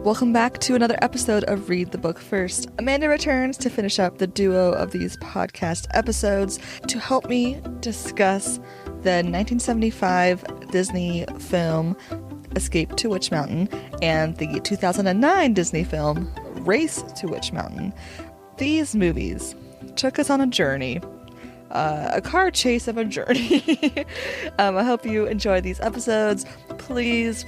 Welcome back to another episode of Read the Book First. Amanda returns to finish up the duo of these podcast episodes to help me discuss the 1975 Disney film Escape to Witch Mountain and the 2009 Disney film Race to Witch Mountain. These movies took us on a journey. A car chase of a journey. I hope you enjoy these episodes. Please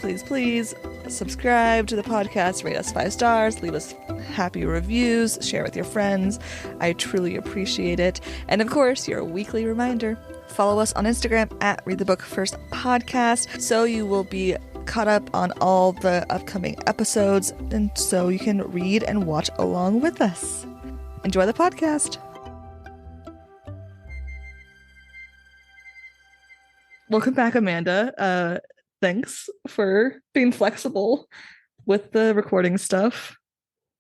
subscribe to the podcast, rate us 5 stars, leave us happy reviews, share with your friends. I truly appreciate it. And of course, your weekly reminder, follow us on Instagram at Read the Book First Podcast so you will be caught up on all the upcoming episodes and so you can read and watch along with us. Enjoy the podcast. Welcome back, Amanda. Thanks for being flexible with the recording stuff.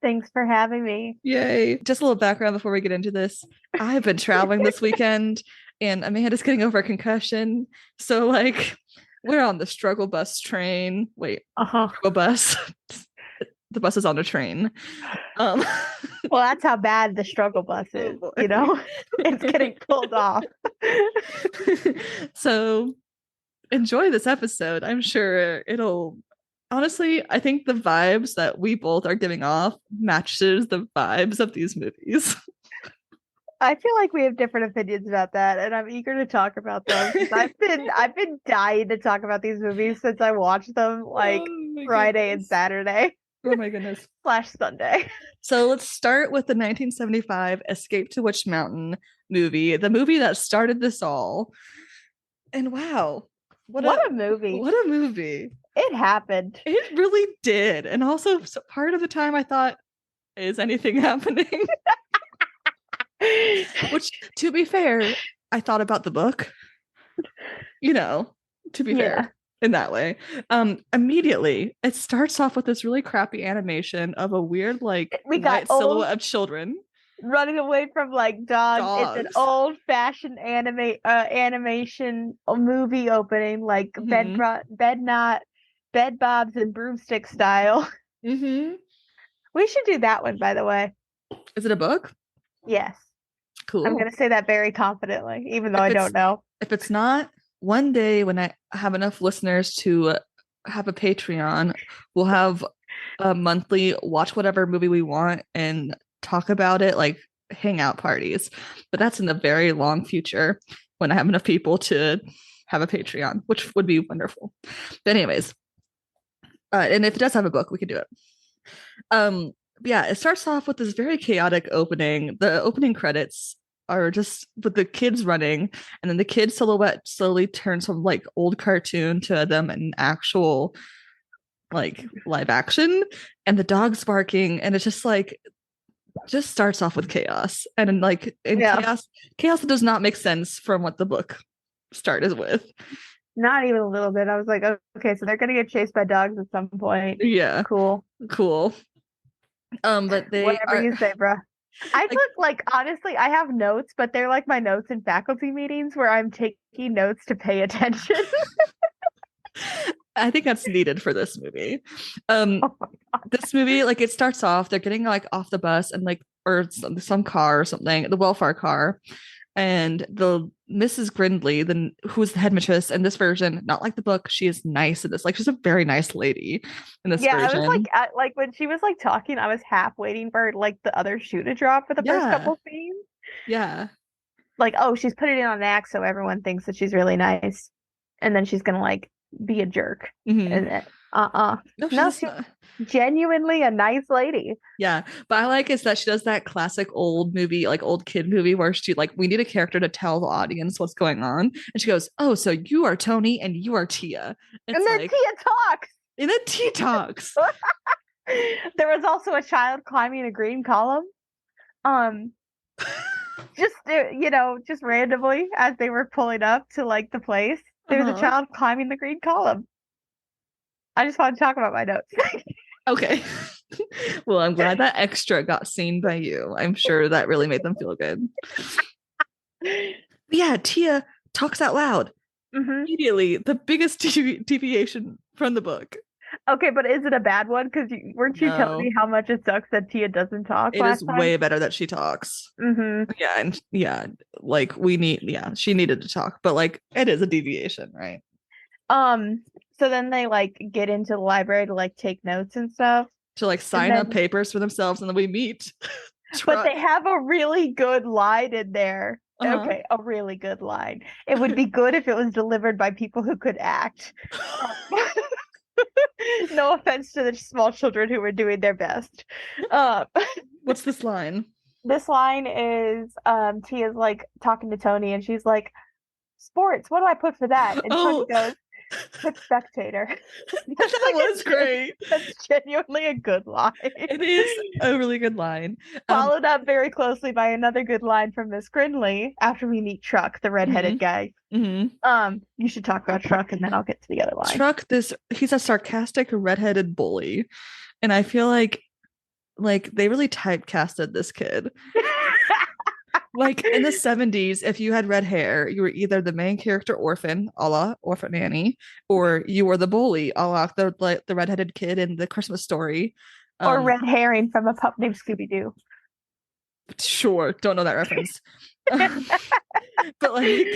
Thanks for having me. Yay. Just a little background before we get into this. I've been traveling this weekend and Amanda's getting over a concussion. So we're on the struggle bus train. Struggle bus. The bus is on a train. Well, that's how bad the struggle bus is, you know? It's getting pulled off. So enjoy this episode. I'm sure it'll... Honestly, I think the vibes that we both are giving off matches the vibes of these movies. I feel like we have different opinions about that, and I'm eager to talk about them. I've been dying to talk about these movies since I watched them Friday and Saturday. Oh my goodness. / Sunday. So let's start with the 1975 Escape to Witch Mountain movie, the movie that started this all. And wow, what a movie. What a movie. It happened. It really did. And also part of the time I thought, is anything happening? Which, to be fair, I thought about the book. To be fair. In that way. Immediately it starts off with this really crappy animation of a weird we got silhouette of children running away from dogs. It's an old-fashioned animation movie opening, bed bobs and broomstick style. Mm-hmm. We should do that one, by the way. Is it a book? Yes. Cool. I'm gonna say that very confidently, even though I don't know. If it's not, one day when I have enough listeners to have a Patreon, we'll have a monthly watch whatever movie we want and talk about it, hangout parties. But that's in the very long future when I have enough people to have a Patreon, which would be wonderful. But anyways, and if it does have a book, we could do it. Yeah, it starts off with this very chaotic opening. The opening credits are just with the kids running, and then the kid silhouette slowly turns from old cartoon to them in actual live action, and the dog's barking, and it's just starts off with chaos, and chaos that does not make sense from what the book started with. Not even a little bit. I was like, okay, so they're gonna get chased by dogs at some point. Yeah, cool. But whatever you say, bruh. I took honestly, I have notes, but they're my notes in faculty meetings where I'm taking notes to pay attention. I think that's needed for this movie. This movie, it starts off, they're getting off the bus and or some car or something, the welfare car, and the Mrs. Grindley, who's the headmistress in this version, not like the book, she is nice in this. She's a very nice lady in this version. I was when she was talking, I was half waiting for the other shoe to drop for the first couple scenes. Yeah. She's putting it on act so everyone thinks that she's really nice, and then she's gonna be a jerk. Mm-hmm. And no, she's genuinely a nice lady. Yeah, but I is that she does that classic old movie, old kid movie where she we need a character to tell the audience what's going on, and she goes, "Oh, so you are Tony and you are Tia," and then Tia talks. And then Tia talks. There was also a child climbing a green column. Just randomly as they were pulling up to the place, there was a child climbing the green column. I just want to talk about my notes. Okay. Well, I'm glad that extra got seen by you. I'm sure that really made them feel good. Yeah, Tia talks out loud. Mm-hmm. Immediately, the biggest deviation from the book. Okay, but is it a bad one? Because weren't you telling No, me how much it sucks that Tia doesn't talk it is last time? way better that she talks. Mm-hmm. Yeah, and yeah, like we need, yeah, she needed to talk, but like it is a deviation, right? Um, so then they like get into the library to like take notes and stuff. To like And sign up then papers for themselves, and then we meet but Truck. they have a really good line in there. Uh-huh. Okay, a really good line. It would be good if it was delivered by people who could act. No offense to the small children who were doing their best. Um, What's this line? this line is Tia's like talking to Tony and she's like, "Sports, what do I put for that?" And Tony Oh, goes, "Put spectator." That's that like was great. that's genuinely a good line. It is a really good line. Followed up very closely by another good line from Miss Grinley after we meet Truck, the redheaded Mhm, guy. mhm. You should talk about Truck and then I'll get to the other line. Truck, this he's a sarcastic redheaded bully, and I feel like they really typecasted this kid. Like in the 70s, if you had red hair, you were either the main character orphan, a la Orphan Annie, or you were the bully, a la the redheaded kid in the Christmas story. Or Um, Red Herring from a pup named Scooby Doo. sure, don't know that reference. but like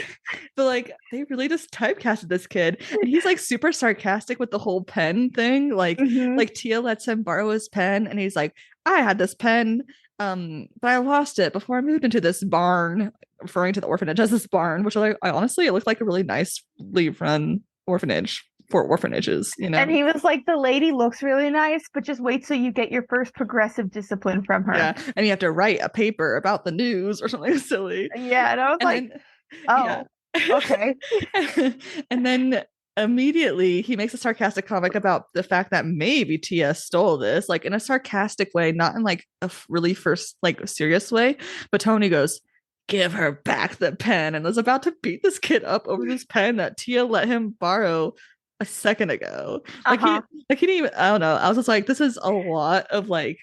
but like they really just typecasted this kid, and he's like super sarcastic with the whole pen thing. Hmm. Like Tia lets him borrow his pen, and he's like, I had this pen, but I lost it before I moved into this barn, referring to the orphanage as this barn, which I honestly, it looked like a really nicely run orphanage for orphanages, you And know. he was like, the lady looks really nice, but just wait till you get your first progressive discipline from her. Yeah, and you have to write a paper about the news or something silly. Yeah, and I was And like, then yeah. oh, okay. And then immediately he makes a sarcastic comment about the fact that maybe Tia stole this, like in a sarcastic way, not in like a really first like serious way. But Tony goes, give her back the pen, and was about to beat this kid up over this pen that Tia let him borrow a second ago. Like Uh-huh. he didn't even, I don't know. I was just like, this is a lot of like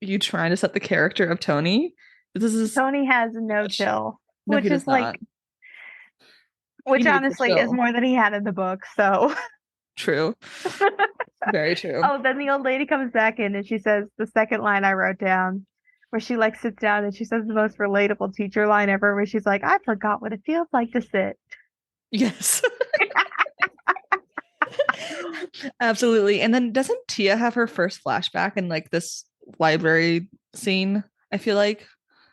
you trying to set the character of Tony. This is Tony has no much. chill, No, he which is does like, not. He which needs to honestly is chill. more than he had in the book. So, True. Very true. oh, then the old lady comes back in and she says the second line I wrote down, where she like sits down and she says the most relatable teacher line ever, where she's like, I forgot what it feels like to sit. Yes. Absolutely. And then doesn't Tia have her first flashback in like this library scene? I feel like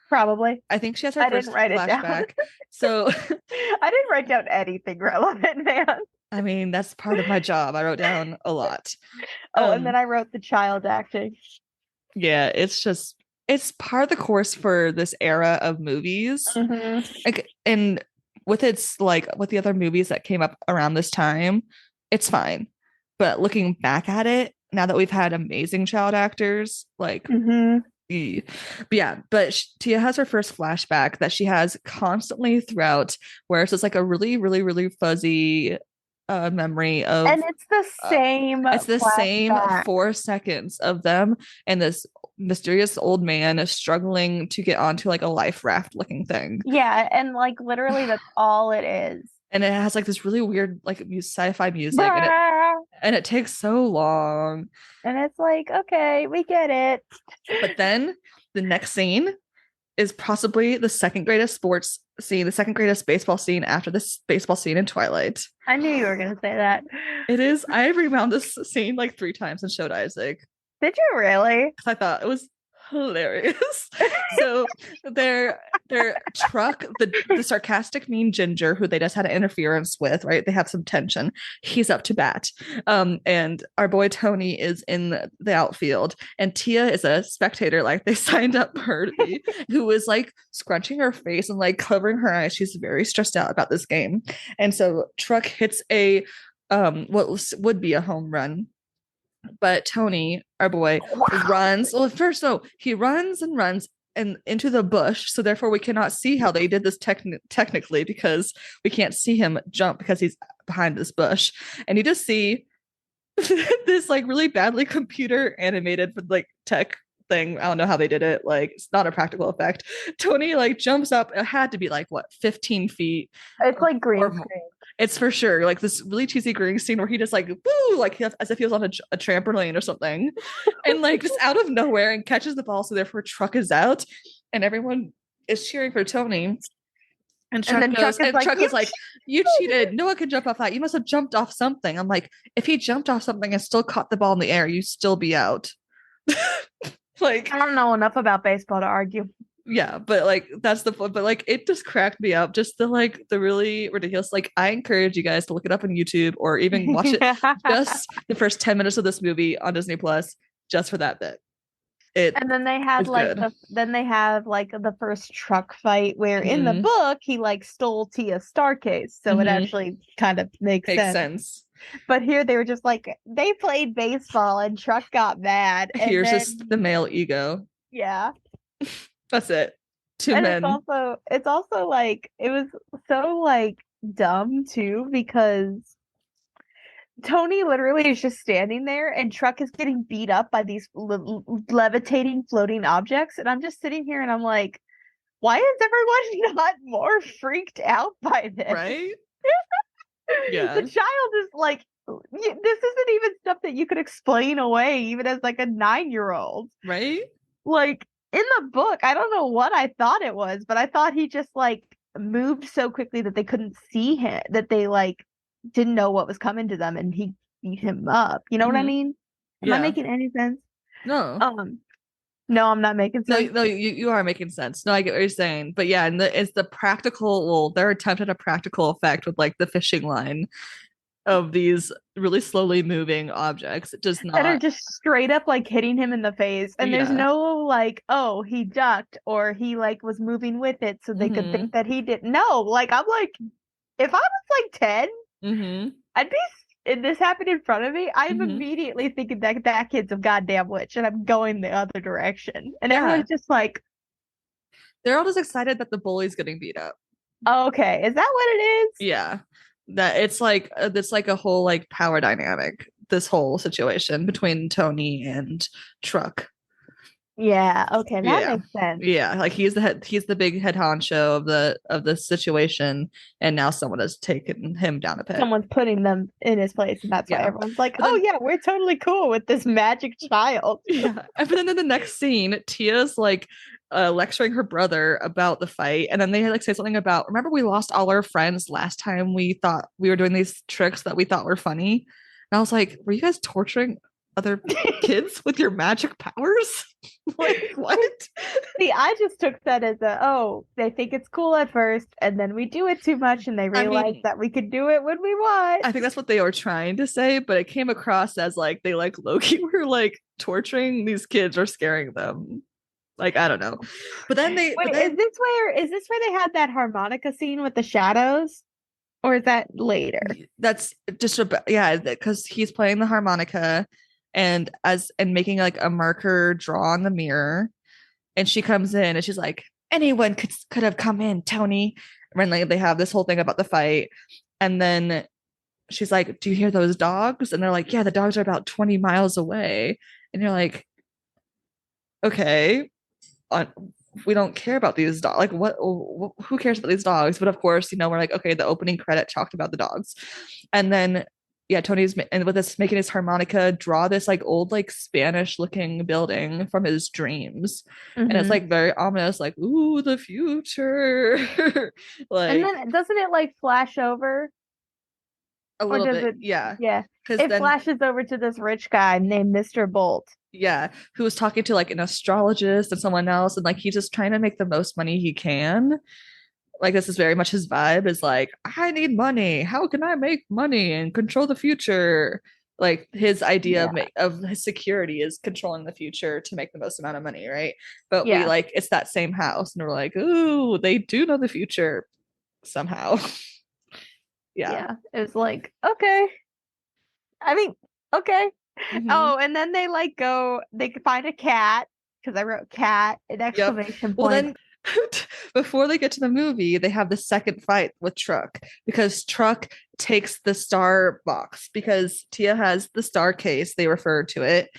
Probably. I think she has her I didn't first write it down. flashback. So I didn't write down anything relevant, man. I mean, that's part of my job. I wrote down a lot. Oh, and then Um I wrote the child acting. yeah, it's just it's part of the course for this era of movies. Hmm. Like and with its like with the other movies that came up around this time, it's fine. But looking back at it, now that we've had amazing child actors, like Hmm. but yeah, but Tia has her first flashback that she has constantly throughout, where it's just like a really, really, really fuzzy memory And of it's the uh, same it's the same flashback. 4 seconds of them and this mysterious old man is struggling to get onto like a life raft looking thing. Yeah, and like literally that's all it is. And it has like this really weird like sci-fi music, Brah! and it takes so long. And it's like, okay, we get it. But then the next scene is possibly the second greatest sports scene, the second greatest baseball scene after this baseball scene in Twilight. I knew you were gonna say that. It is. I rewound this scene like 3 times and showed Isaac Did you really? because I thought it was hilarious. So their truck, the sarcastic mean ginger who they just had an interference with, right? They have some tension. He's up to bat. And our boy Tony is in the outfield, and Tia is a spectator, like they signed up her to be, who is like scrunching her face and like covering her eyes. She's very stressed out about this game. And so truck hits a what would be a home run, but Tony, our boy, runs. Well, first, no, he runs and runs and into the bush. So therefore, we cannot see how they did this technically because we can't see him jump because he's behind this bush. And you just see this like really badly computer animated like tech thing. I don't know how they did it. Like it's not a practical effect. Tony like jumps up. It had to be like what 15 feet It's like green or more. screen. It's for sure like this really cheesy grilling scene where he just like woo, like as if he was on a trampoline or something, and like just out of nowhere and catches the ball, so therefore Truck is out, and everyone is cheering for Tony. And And then Truck is like, Truck you was like, "You cheated! No one can jump off that. You must have jumped off something." I'm like, if he jumped off something and still caught the ball in the air, you still be out. Like, I don't know enough about baseball to argue. yeah, but like that's the but like it just cracked me up. Just the really ridiculous. Like, I encourage you guys to look it up on YouTube or even watch it just the first 10 minutes of this movie on Disney Plus, just for that bit. It And then they had is like good. then they have like the first truck fight where in the Mhm. book he like stole Tia's star case, so it Mhm. actually kind of makes Makes sense. sense. But here they were just like they played baseball and Truck got mad, and Here's just the then male ego. yeah. That's it. Two And men. it's also like it was so like dumb too because Tony literally is just standing there and Truck is getting beat up by these levitating floating objects, and I'm just sitting here and I'm like, why is everyone not more freaked out by this? Right? The Yeah. child is like, this isn't even stuff that you could explain away even as like a 9-year-old. Right? Like in the book, I don't know what I thought it was, but I thought he just like moved so quickly that they couldn't see him, that they like didn't know what was coming to them, and he beat him up. You know what I Hmm. mean? Am I Yeah. making any sense? No. Um, no, I'm not making No, sense. no, you are making sense. No, I get what you're saying. But yeah, and it's the practical, well, their attempt at a practical effect with like the fishing line of these really slowly moving objects. It does That are not, just straight up like hitting him in the face, and there's yeah. no like, oh, he ducked or he like was moving with it so they could Mm-hmm. think that he did. No, like I'm like, if I was like 10, Mm-hmm. I'd be, and this happened in front of me, I'm Mm-hmm. immediately thinking that that kid's a goddamn witch, and I'm going the other direction. And Yeah. everyone's just like, They're all just excited that the bully's getting beat up. okay, is that what it is? Yeah. That it's like a whole like power dynamic, this whole situation between Tony and Truck. Yeah, okay, that Yeah. makes sense. Yeah, like he's the big head honcho of the situation, and now someone has taken him down a peg. Someone's putting them in his place, and that's why Yeah. everyone's like, But oh then yeah, we're totally cool with this magic child. yeah. But then in the next scene, Tia's like lecturing her brother about the fight, and then they like say something about, remember we lost all our friends last time we thought we were doing these tricks that we thought were funny. And I was like, were you guys torturing other kids with your magic powers? Like, what? See, I just took that as a, oh, they think it's cool at first, and then we do it too much, and they I realize mean, that we could do it when we want. I think that's what they were trying to say, but it came across as like they like Loki were like torturing these kids or scaring them. Like, I don't know. But Wait, then is this where they had that harmonica scene with the shadows? Or is that later? that's just about, yeah, because he's playing the harmonica and making like a marker draw on the mirror, and she comes in and she's like, anyone could have come in, Tony. And like they have this whole thing about the fight, and then she's like, do you hear those dogs? And they're like, yeah, the dogs are about 20 miles away. And you're like, okay, on we don't care about these dogs. Like, who cares about these dogs? But of course, we're like, okay, the opening credit talked about the dogs. And then yeah, Tony's and with this making his harmonica draw this like old like Spanish looking building from his dreams. And it's Mm-hmm. like very ominous, like, ooh, the future. And Like, then doesn't it like flash over? a Or little does bit, it? yeah. Yeah. Because It then flashes over to this rich guy named Mr. Bolt. yeah, who was talking to like an astrologist and someone else, and like he's just trying to make the most money he can. Like, this is very much his vibe, is like, I need money, how can I make money and control the future. Like, his idea Yeah. of his security is controlling the future to make the most amount of money, right? But we Yeah. like, it's that same house, and we're like, ooh, they do know the future somehow. Yeah. Yeah. It was like, okay. I mean, okay. Mm-hmm. Oh, and then they like go, they could find a cat because I wrote cat an Yep. exclamation Well, point. then before they get to the movie, they have the second fight with Truck, because Truck takes the star box because Tia has the star case. They refer to it.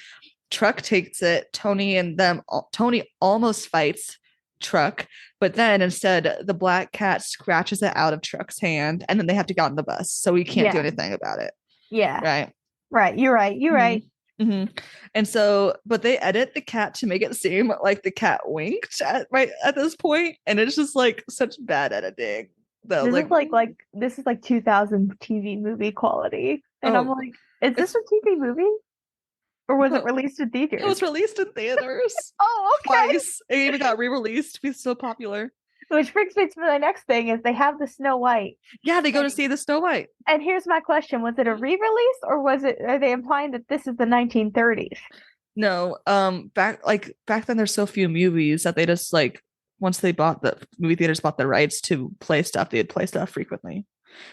Truck takes it. Tony almost fights. Truck, but then instead the black cat scratches it out of Truck's hand, and then they have to get on the bus, so we can't do Yeah. anything about it, Yeah. right? Right. You're right. You're hmm right. hmm And so, but they edit the cat to make it seem like the cat winked at right at this point, and it's just like such bad editing. Though, This like, is like this is like 2000 TV movie quality. And I'm oh, like, is this it's a TV movie? Or was it well, released in it theaters? was released in theaters Oh, okay. twice. It even got re-released to be so popular. Which brings me to my next thing is they have the Snow White Yeah, they go to thing. see the Snow White. And here's my question. Was it a re-release or are they implying that this is the 1930s? No, back then there's so few movies that they just like once they bought the movie theaters bought the rights to play stuff, they'd play stuff frequently.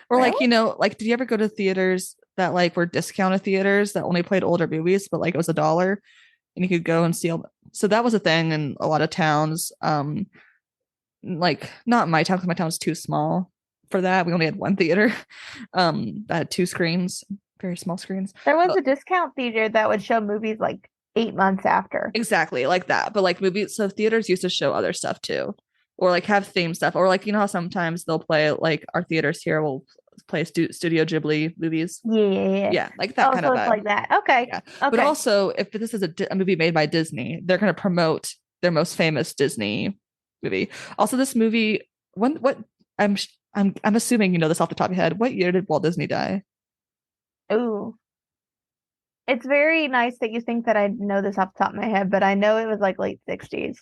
Or like, Really? like did you ever go to theaters that like were discounted theaters that only played older movies, but like it was $1 and you could go and see all so that was a thing in a lot of towns. Like not my town because my town was too small for that. We only had one theater that had two screens, very small screens. There was But a discount theater that would show movies like 8 months after. exactly like that. But like movies, so theaters used to show other stuff too, or like have theme stuff, or like how sometimes they'll play like our theaters here will play Studio Ghibli movies. Yeah. Yeah, like that Oh, kind so of it's vibe. like that. Okay. Yeah, but Okay. also if this is a movie made by Disney, they're going to promote their most famous Disney movie. Also, this movie, what I'm I'm assuming you know this off the top of your head. What year did Walt Disney die? Ooh. It's very nice that you think that I know this off the top of my head, but I know it was like late 60s.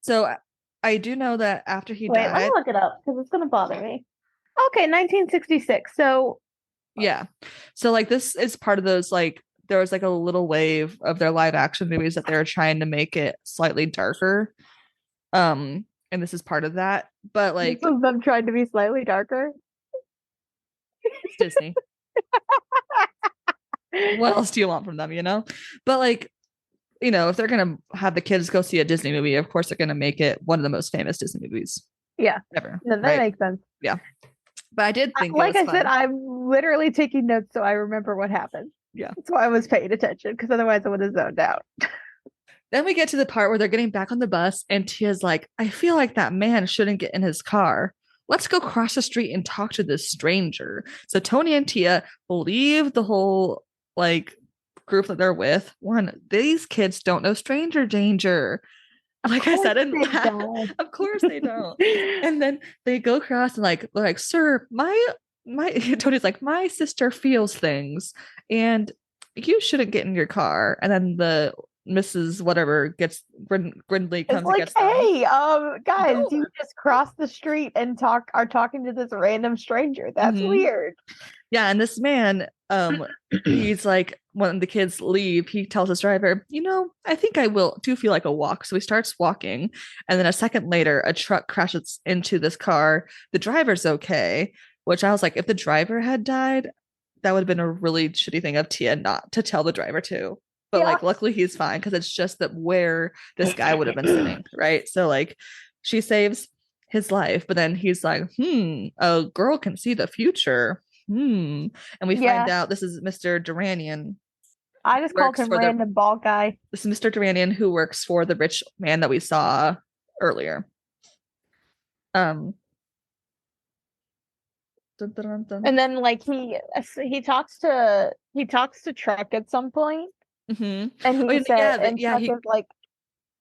So I do know that after he Wait, let me died, look it up because it's gonna bother me. Okay, 1966. So yeah. So like this is part of those like there was like a little wave of their live action movies that they were trying to make it slightly darker. And this is part of that. But this like was them trying to be slightly darker. it's Disney. What else do you want from them, But like, if they're gonna have the kids go see a Disney movie, of course they're gonna make it one of the most famous Disney movies Yeah, ever. no, that Right? makes sense. Yeah. But I did think it Like was I said, fun. I'm literally taking notes so I remember what happened. Yeah. That's why I was paying attention because otherwise I would have zoned out. Then we get to the part where they're getting back on the bus, and Tia's like, I feel like that man shouldn't get in his car. Let's go cross the street and talk to this stranger. So Tony and Tia leave the whole like group that they're with. One, these kids don't know stranger danger. Like I said, and of course they don't. And then they go across and like they're like, sir, my Tony's like, my sister feels things, and you shouldn't get in your car. And then the Mrs. Whatever gets Grindley It's comes and like, gets them. hey, guys, No. you just crossed the street and are talking to this random stranger. That's Mhm. weird. Yeah, and this man, he's like, when the kids leave, he tells his driver, I think I will do feel like a walk. So he starts walking, and then a second later, a truck crashes into this car. The driver's okay, which I was like, if the driver had died, that would have been a really shitty thing of Tia not to tell the driver to. But Yeah. like, luckily he's fine because it's just that where this guy would have been sitting, right? So like, she saves his life, but then he's like, a girl can see the future. And we find Yeah. out this is Mr. Duranian. I just called him random bald guy. This is Mr. Duranian who works for the rich man that we saw earlier. Dun, dun, dun. And then like he talks to Truck at some point, Mm-hmm. and he said, and yeah, Truck is like,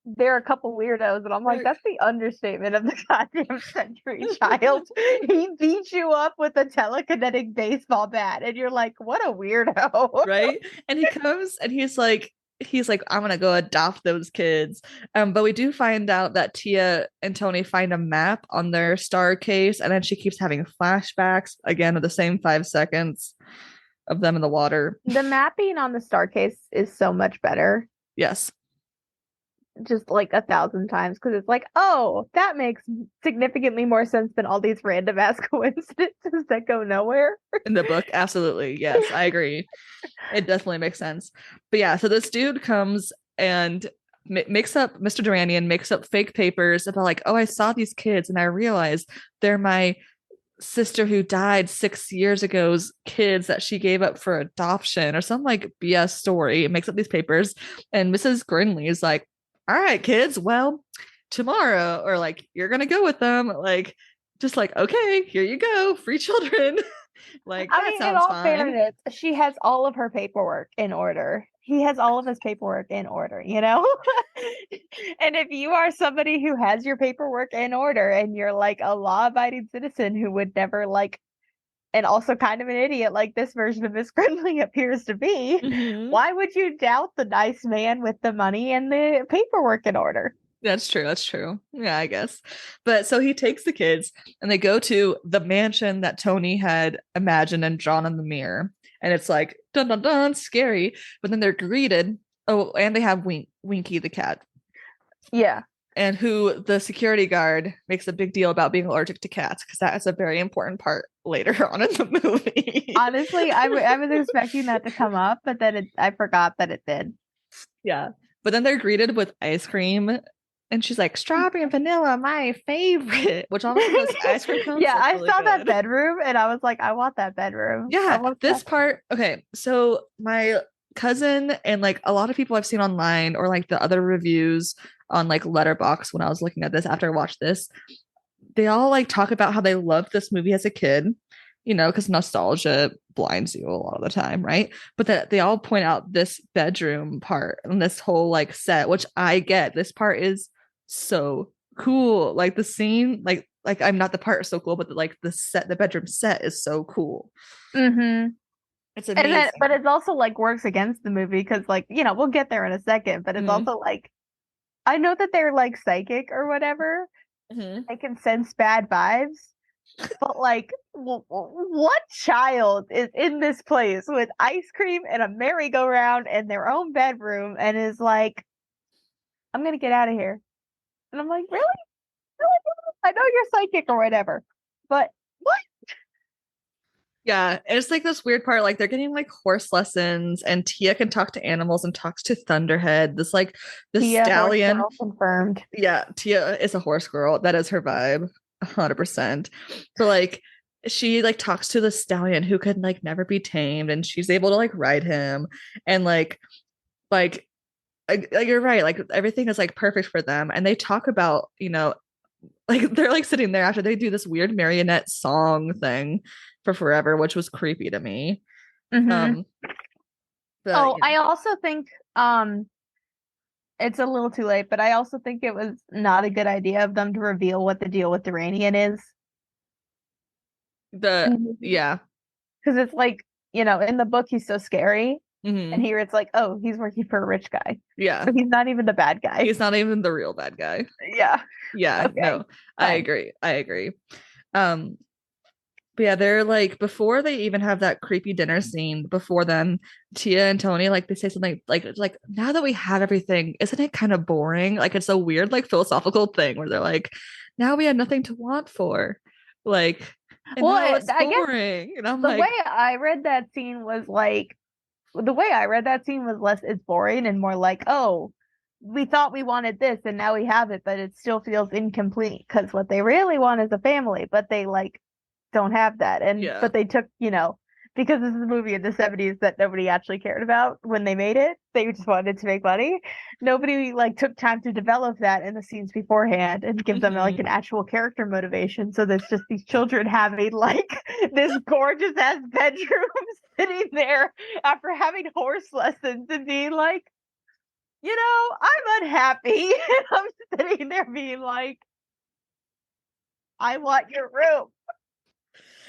there are a couple weirdos, and I'm like, that's the understatement of the goddamn century, child. He beat you up with a telekinetic baseball bat, and you're like, what a weirdo. Right? And he comes and he's like, I'm gonna go adopt those kids. But we do find out that Tia and Tony find a map on their star case, and then she keeps having flashbacks again of the same 5 seconds of them in the water. The mapping on the star case is so much better. Yes. Just like 1,000 times, because it's like, oh, that makes significantly more sense than all these random ass coincidences that go nowhere. In the book, absolutely. Yes, I agree. It definitely makes sense. But yeah, so this dude comes and makes up Mr. Duranian, makes up fake papers about like, oh, I saw these kids and I realized they're my sister who died 6 years ago's kids that she gave up for adoption or some like BS story. It makes up these papers, and Mrs. Grinley is like, all right, kids, well, tomorrow, or like you're gonna go with them, like just like, okay, here you go, free children. Like I that mean, in sounds all fine. fairness, she has all of her paperwork in order. He has all of his paperwork in order, you know? And if you are somebody who has your paperwork in order and you're like a law-abiding citizen who would never like, and also kind of an idiot like this version of Miss Gridley appears to be, Hmm. why would you doubt the nice man with the money and the paperwork in order? That's true. That's true. Yeah, I guess. But so he takes the kids and they go to the mansion that Tony had imagined and drawn in the mirror. And it's like, dun dun dun, scary. But then they're greeted. Oh, and they have Winky the cat, Yeah. and who the security guard makes a big deal about being allergic to cats because that is a very important part later on in the movie. Honestly, I was expecting that to come up, but then I forgot that it did. Yeah. But then they're greeted with ice cream. And she's like, strawberry and vanilla, my favorite. Which honestly, those ice cream cones Yeah, look I really saw that good. bedroom and I was like, I want that bedroom. I Yeah, want this that. part. Okay, so my cousin and like a lot of people I've seen online, or like the other reviews on like Letterbox when I was looking at this after I watched this, they all like talk about how they loved this movie as a kid, because nostalgia blinds you a lot of the time, right? But that they all point out this bedroom part and this whole like set, which I get. This part is so cool. Like the scene, like I'm not the part so cool, but like the set, the bedroom set is so cool. Mm-hmm. It's And then, but amazing. it's also like works against the movie because, like, we'll get there in a second, but it's Mm-hmm. also like, I know that they're like psychic or whatever. Mm-hmm. They can sense bad vibes, but like, what child is in this place with ice cream and a merry-go-round and their own bedroom and is like, I'm gonna get out of here? And I'm like, really? Really? I know you're psychic or whatever, but what? Yeah, and it's like this weird part, like they're getting like horse lessons, and Tia can talk to animals and talks to Thunderhead. This Tia, horse stallion. girl confirmed. Yeah, Tia is a horse girl. That is her vibe, 100%. So like she like talks to the stallion who could like never be tamed, and she's able to like ride him, and like you're right, like everything is like perfect for them, and they talk about like they're like sitting there after they do this weird marionette song thing for forever, which was creepy to me. Mm-hmm. Um, but Oh, I also think it's a little too late, but I also think it was not a good idea of them to reveal what the deal with Duranian is. the yeah. Because it's like, in the book he's so scary, and Hmm. here it's like, oh, he's working for a rich guy. Yeah, So he's not even the bad guy. he's not even the real bad guy. Yeah. Yeah, Okay. no, I Fine. agree. I agree. Um, but yeah, they're like before they even have that creepy dinner scene. Before then, Tia and Tony like they say something like now that we have everything, isn't it kind of boring? Like it's a weird like philosophical thing where they're like, now we have nothing to want for, like, and Well, now it's I guess boring. And I'm the way like, I read that scene was like, the way I read that scene was less it's boring and more like, oh, we thought we wanted this and now we have it, but it still feels incomplete because what they really want is a family, but they like don't have that. And yeah. but they took, because this is a movie in the 70s that nobody actually cared about when they made it. They just wanted to make money. Nobody like took time to develop that in the scenes beforehand and give them like Hmm. an actual character motivation. So there's just these children having like this gorgeous ass bedroom sitting there after having horse lessons and being like, I'm unhappy. And I'm sitting there being like, I want your room.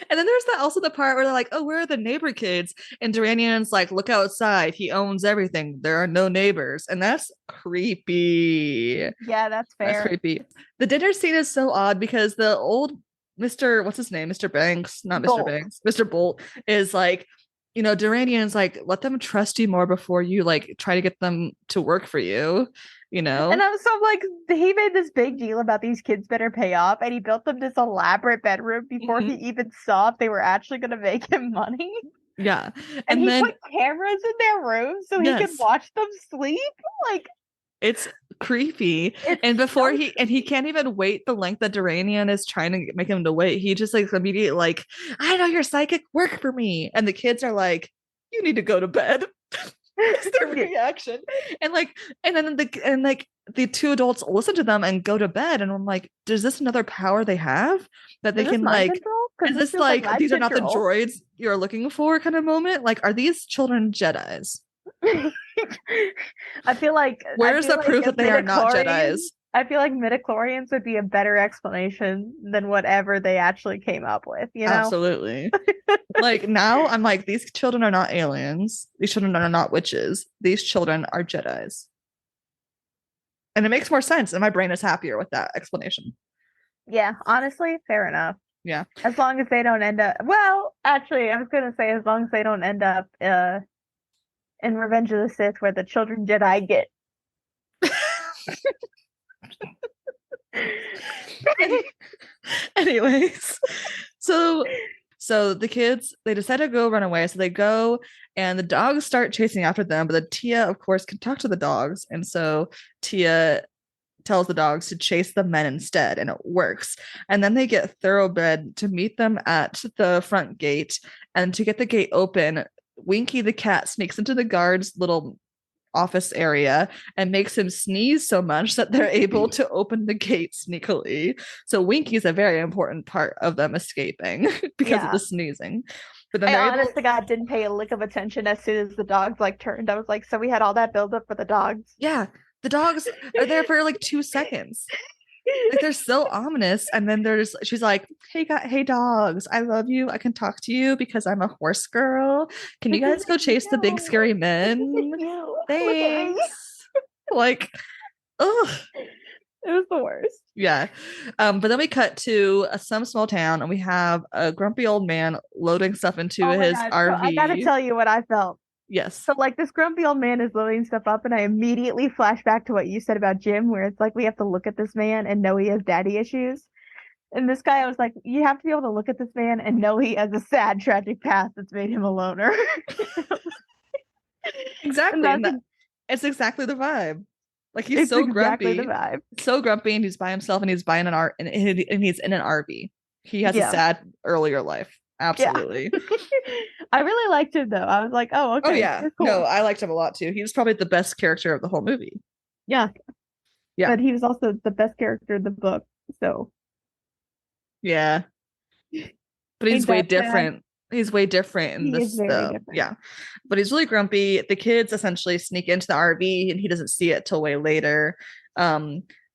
And then there's also the part where they're like, oh, where are the neighbor kids? And Duranian's like, look outside. He owns everything. There are no neighbors. And that's creepy. Yeah, that's That's fair. creepy. The dinner scene is so odd because the old Mr. What's his name? Mr. Banks, not Mr. Bolt. Banks, Mr. Bolt is like, Duranian's like, let them trust you more before you like try to get them to work for you, you And know? I'm so like, he made this big deal about these kids better pay off, and he built them this elaborate bedroom before he Mhm. even saw if they were actually going to make him money. Yeah. And And he then, put cameras in their rooms so he could yes, watch them sleep. Like, it's creepy. it's And so before he creepy. can't even wait the length that Duranian is trying to make him to wait. He just like immediately like, I know you're psychic, work for me. And the kids are like, you need to go to bed. It's their reaction. And like, and like the two adults listen to them and go to bed. And I'm like, is this another power they have that they Is this can mind like, control? Because is this this feels like like mind these are not the control. droids you're looking for kind of moment? Like, are these children Jedis? I Where's feel the like proof that they are not Jedis? I feel like midichlorians would be a better explanation than whatever they actually came up with, you know? Absolutely. Like now I'm like, these children are not aliens. These children are not witches. These children are Jedis. And it makes more sense. And my brain is happier with that explanation. Yeah, honestly, fair enough. Yeah. As long as they don't end up, well, actually, I was gonna say as long as they don't end up in Revenge of the Sith where the children Jedi get. Anyways, so the kids they decide to go run away. So they go and the dogs start chasing after them, but the Tia, of course, can talk to the dogs. And so Tia tells the dogs to chase the men instead, and it works. And then they get Thoroughbred to meet them at the front gate. And to get the gate open, Winky the cat sneaks into the guard's little office area and makes him sneeze so much that they're able to open the gate sneakily. So Winky's a very important part of them escaping because of the sneezing. But then I they're honest able to God didn't pay a lick of attention as soon as the dogs like turned. I was like, so we had all that build up for the dogs. Yeah, the dogs are there for like 2 seconds. Like they're so ominous, and then she's like, hey dogs, I love you, I can talk to you because I'm a horse girl. Can you guys go chase the big scary men? Thanks. Like, oh, it was the worst. Yeah. But then we cut to some small town and we have a grumpy old man loading stuff into his God. RV. So I gotta tell you what I felt. Yes. So like this grumpy old man is loading stuff up, and I immediately flash back to what you said about Jim, where it's like we have to look at this man and know he has daddy issues. And this guy, I was like, you have to be able to look at this man and know he has a sad, tragic past that's made him a loner. Exactly. It's exactly the vibe. Like he's so exactly grumpy, the vibe. So grumpy, and he's by himself, and he's buying an art, and he's in an RV. He has a sad earlier life. Absolutely. Yeah. I really liked him though. I was like, oh, okay. Oh yeah. Cool. No, I liked him a lot too. He was probably the best character of the whole movie. Yeah. Yeah. But he was also the best character in the book. So yeah. But he's way different. He's way different in this though. Yeah. But he's really grumpy. The kids essentially sneak into the RV and he doesn't see it till way later.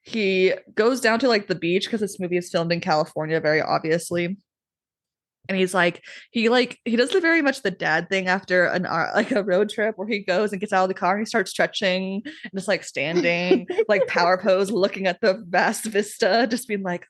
He goes down to like the beach because this movie is filmed in California, very obviously. And he's like, he does the very much the dad thing after like a road trip where he goes and gets out of the car and he starts stretching and just like standing, like power pose, looking at the vast vista, just being like,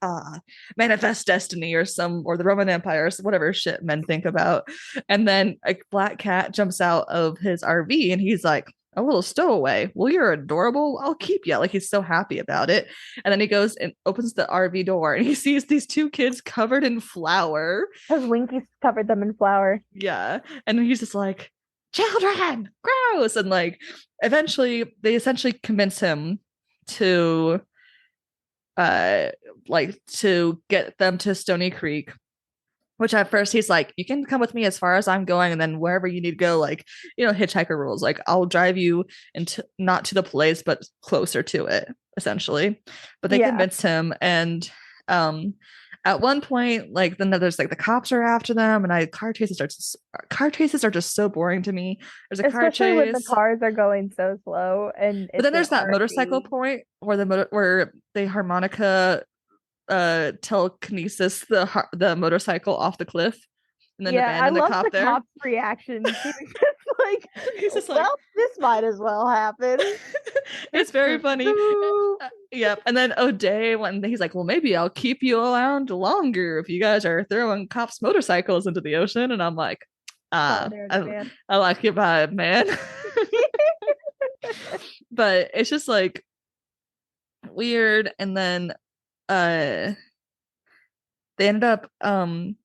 manifest destiny or the Roman Empire or whatever shit men think about. And then a black cat jumps out of his RV and he's like, a little stowaway. Well, you're adorable. I'll keep you. Like he's so happy about it. And then he goes and opens the RV door and he sees these two kids covered in flour. Because Winky covered them in flour. Yeah. And he's just like, children, gross. And like eventually they essentially convince him to to get them to Stony Creek. Which at first he's like, you can come with me as far as I'm going, and then wherever you need to go, like, hitchhiker rules. Like, I'll drive you into not to the place, but closer to it, essentially. But they convinced him, and at one point, like, then there's like the cops are after them, and car chases are just so boring to me. There's a car chase when the cars are going so slow, but then there's that motorcycle point where where they harmonica telekinesis the motorcycle off the cliff and then abandon the cop there. Cop's reaction. He's just like, this might as well happen. It's very funny. Yep. And then O'Day, when he's like, well, maybe I'll keep you around longer if you guys are throwing cops' motorcycles into the ocean. And I'm like, I like your vibe, man. But it's just like weird. And then they ended up then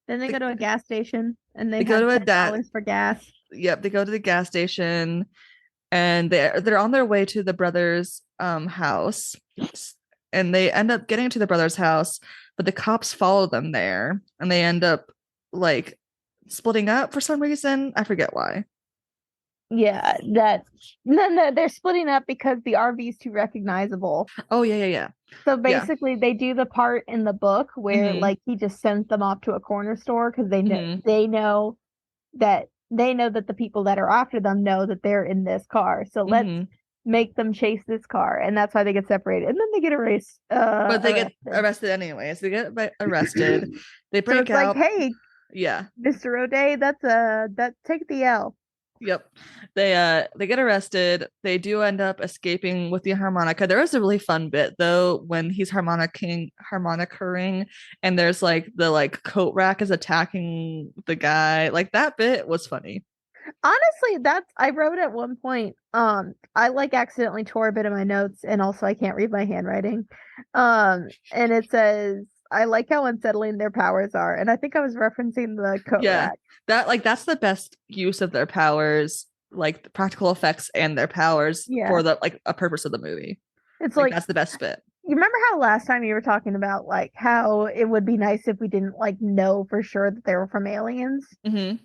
they go to a gas station and they go to $10 for gas. Yep, they go to the gas station and they're on their way to the brothers' house, and they end up getting to the brothers' house, but the cops follow them there and they end up like splitting up for some reason. I forget why. Yeah, that then they're splitting up because the RV is too recognizable. Oh yeah, yeah, yeah. So Yeah. basically, they do the part in the book where Mm-hmm. like he just sends them off to a corner store because Mm-hmm. they know that the people that are after them know that they're in this car. So let's Mm-hmm. make them chase this car, and that's why they get separated, and then they get But they get arrested. arrested anyways. They get arrested. They So break it's like, out. hey, Yeah. Mr. O'Day, that take the L. Yep. They get arrested. They do end up escaping with the harmonica. There is a really fun bit though when he's harmonicering and there's like the like coat rack is attacking the guy. Like that bit was funny. Honestly, that's I wrote at one point. I like accidentally tore a bit of my notes, and also I can't read my handwriting. And it says, "I like how unsettling their powers are," and I think I was referencing the coat Yeah. rack. That's the best use of their powers, like the practical effects and their powers Yeah, for the like a purpose of the movie. it's Like like that's the best bit. you remember how last time you were talking about like how it would be nice if we didn't like know for sure that they were from aliens. Mm-hmm.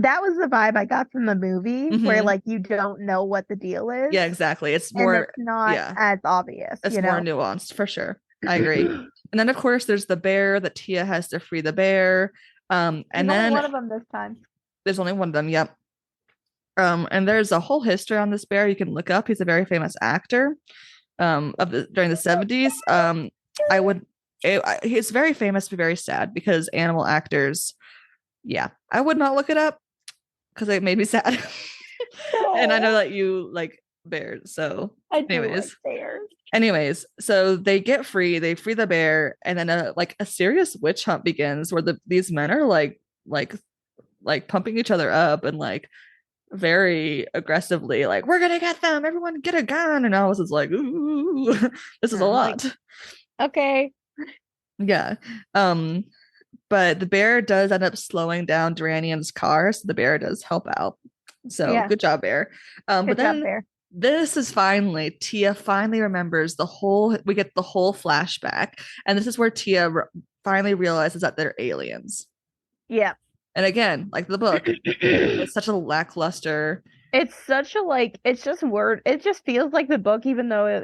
That was the vibe I got from the movie, where Mm-hmm. like you don't know what the deal is, Yeah, exactly. It's and more it's not yeah, as obvious, it's you more know. nuanced for sure. I agree. And then of course there's the bear that Tia has to free the bear. There's And only then one of them this time. there's only one of them. Yep. And there's a whole history on this bear you can look up. He's a very famous actor. Of the during the 70s. I would. He's very famous, but very sad because animal actors. Yeah, I would not look it up because it made me sad. And I know No, that you like bears. So, I do like anyways, bears. so they get free. They free the bear, and then a serious witch hunt begins where these men are like pumping each other up and like very aggressively like we're gonna get them, everyone get a gun, and I was just like ooh this is a I'm like, lot. okay, Yeah. um but the bear does end up slowing down Duranian's car, so the bear does help out, so yeah, good job, bear. But good job, then bear. this is finally Tia finally remembers the whole we get the whole flashback, and this is where Tia finally realizes that they're aliens. Yeah. And again, like the book, it's such a lackluster. It's such a like it's just word it just feels like the book even though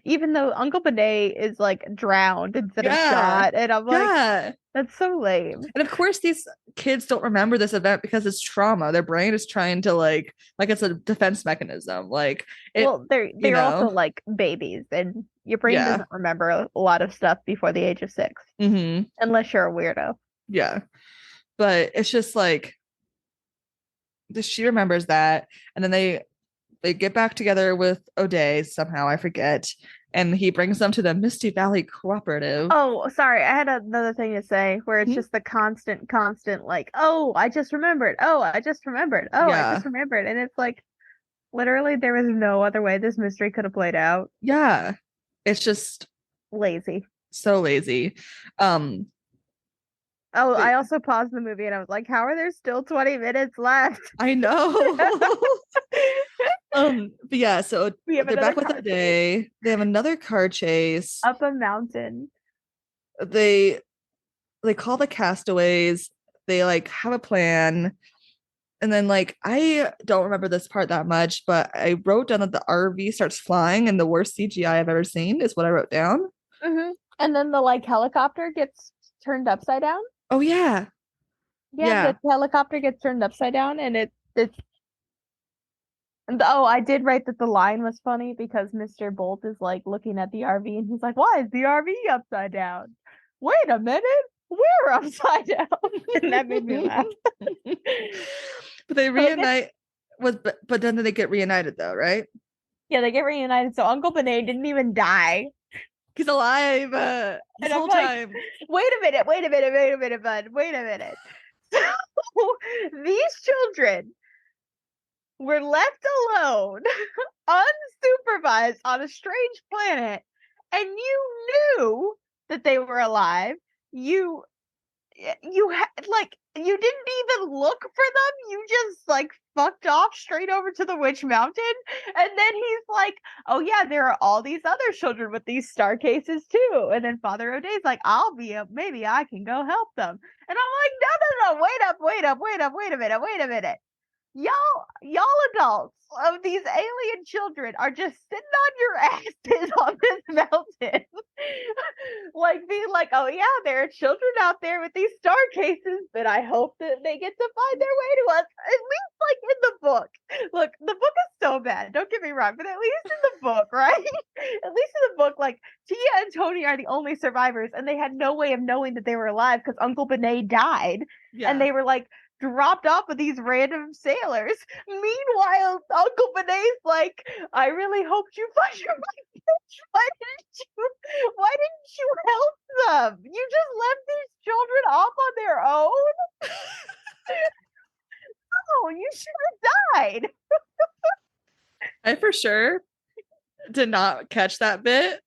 even though Uncle Benet is like drowned instead of Yeah. shot, and I'm like, Yeah. that's so lame. And of course these kids don't remember this event because it's trauma. Their brain is trying to like it's a defense mechanism. Like it, Well, you they're also know. like babies, and your brain Yeah. doesn't remember a lot of stuff before the age of 6 Mm-hmm. unless you're a weirdo. Yeah. But it's just like she remembers that, and then they get back together with O'Day somehow, I forget, and he brings them to the Misty Valley Cooperative. Oh, sorry. I had another thing to say where it's Mhm. just the constant, like, oh, I just remembered. Oh, I just remembered. Oh, I Yeah. just remembered. And it's like, literally, there was no other way this mystery could have played out. Yeah. It's just Lazy. so lazy. Um, Oh, but I also paused the movie and I was like, how are there still 20 minutes left? I know. But yeah, so We have they're another back with car chase O'Day. They have another car chase. up a mountain. They they call the castaways. They like have a plan. And then like I don't remember this part that much, but I wrote down that the RV starts flying and the worst CGI I've ever seen is what I wrote down. And then the like helicopter gets turned upside down. Oh yeah. Yeah, Yeah. the helicopter gets turned upside down, and it's oh, I did write that the line was funny because Mr. Bolt is like looking at the RV and he's like, "Why is the RV upside down? Wait a minute, we're upside down." And that made me laugh. But they So I guess reunite with but then they get reunited though, right? yeah, they get reunited. So Uncle Benet didn't even die. He's alive this And I'm whole like, time. bud, wait a minute. So these children were left alone, unsupervised on a strange planet, and you knew that they were alive. You like you didn't even look for them. You just like fucked off straight over to the witch mountain, and then he's like, oh yeah, there are all these other children with these star cases too. And then Father O'Day's like, I'll be up, maybe I can go help them. And I'm like, no, wait up, wait a minute. y'all adults of these alien children are just sitting on your asses on this mountain. Like being like, oh yeah, there are children out there with these star cases, but I hope that they get to find their way to us. At least like in the book. Look, the book is so bad, don't get me wrong, but at least in the book, right? At least in the book, like Tia and Tony are the only survivors, and they had no way of knowing that they were alive because Uncle Benet died. And Yeah. they were like dropped off with these random sailors. Meanwhile, Uncle Benet's like, I really hoped you find your wife. Why didn't you help them? You just left these children off on their own? Oh, you should have died. I for sure did not catch that bit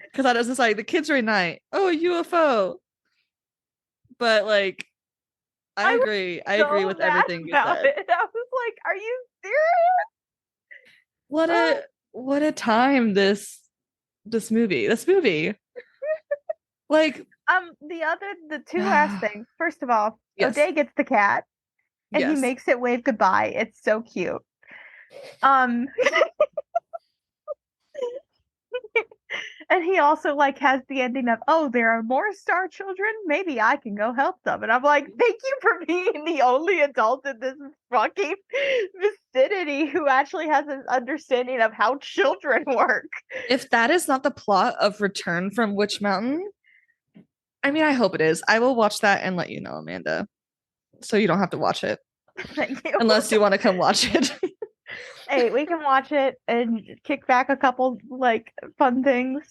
because I was just like, the kids are night. Oh, UFO. But like, I I was agree. I agree so with mad everything you about said. it. I was like, are you serious? What Oh, a time this movie. This movie. Like the two last things. First of all, yes. O'Day gets the cat and he Yes. makes it wave goodbye. It's so cute. Um And he also like has the ending of, oh, there are more star children. Maybe I can go help them. And I'm like, thank you for being the only adult in this fucking vicinity who actually has an understanding of how children work. If that is not the plot of Return from Witch Mountain, I mean, I hope it is. I will watch that and let you know, Amanda. So you don't have to watch it Thank you. unless you want to come watch it. Hey, we can watch it and kick back a couple like fun things.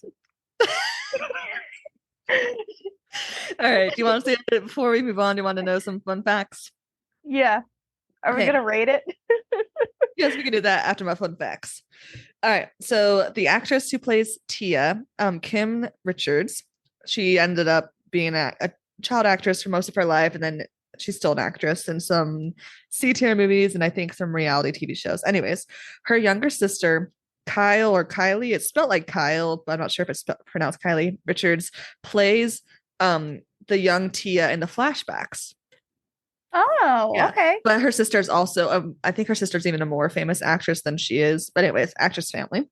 All right. Do you want to say it before we move on? Do you want to know some fun facts? Yeah. Are we Okay. gonna rate it? Yes, we can do that after my fun facts. All right. So the actress who plays Tia, Kim Richards, she ended up being a child actress for most of her life, and then she's still an actress in some C tier movies and I think some reality TV shows. Anyways, her younger sister, Kyle or Kylie, it's spelled like Kyle, but I'm not sure if it's pronounced Kylie Richards, plays the young Tia in the flashbacks. Oh, Yeah. okay. But her sister's also, I think her sister's even a more famous actress than she is. But anyways, actress family.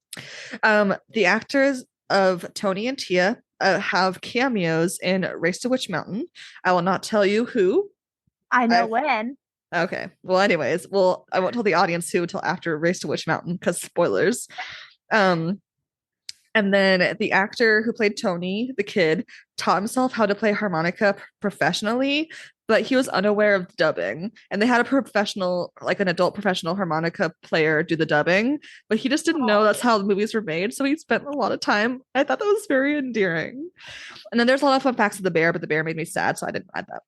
The actors of Tony and Tia have cameos in Race to Witch Mountain. I will not tell you who. I know I've when. Okay. Well, anyways, well, I won't tell the audience who until after Race to Witch Mountain because spoilers. Um, and then the actor who played Tony, the kid, taught himself how to play harmonica professionally, but he was unaware of dubbing. And they had a professional, like an adult professional harmonica player do the dubbing, but he just didn't know that's how the movies were made. So he spent a lot of time. I thought that was very endearing. And then there's a lot of fun facts of the bear, but the bear made me sad, so I didn't add that.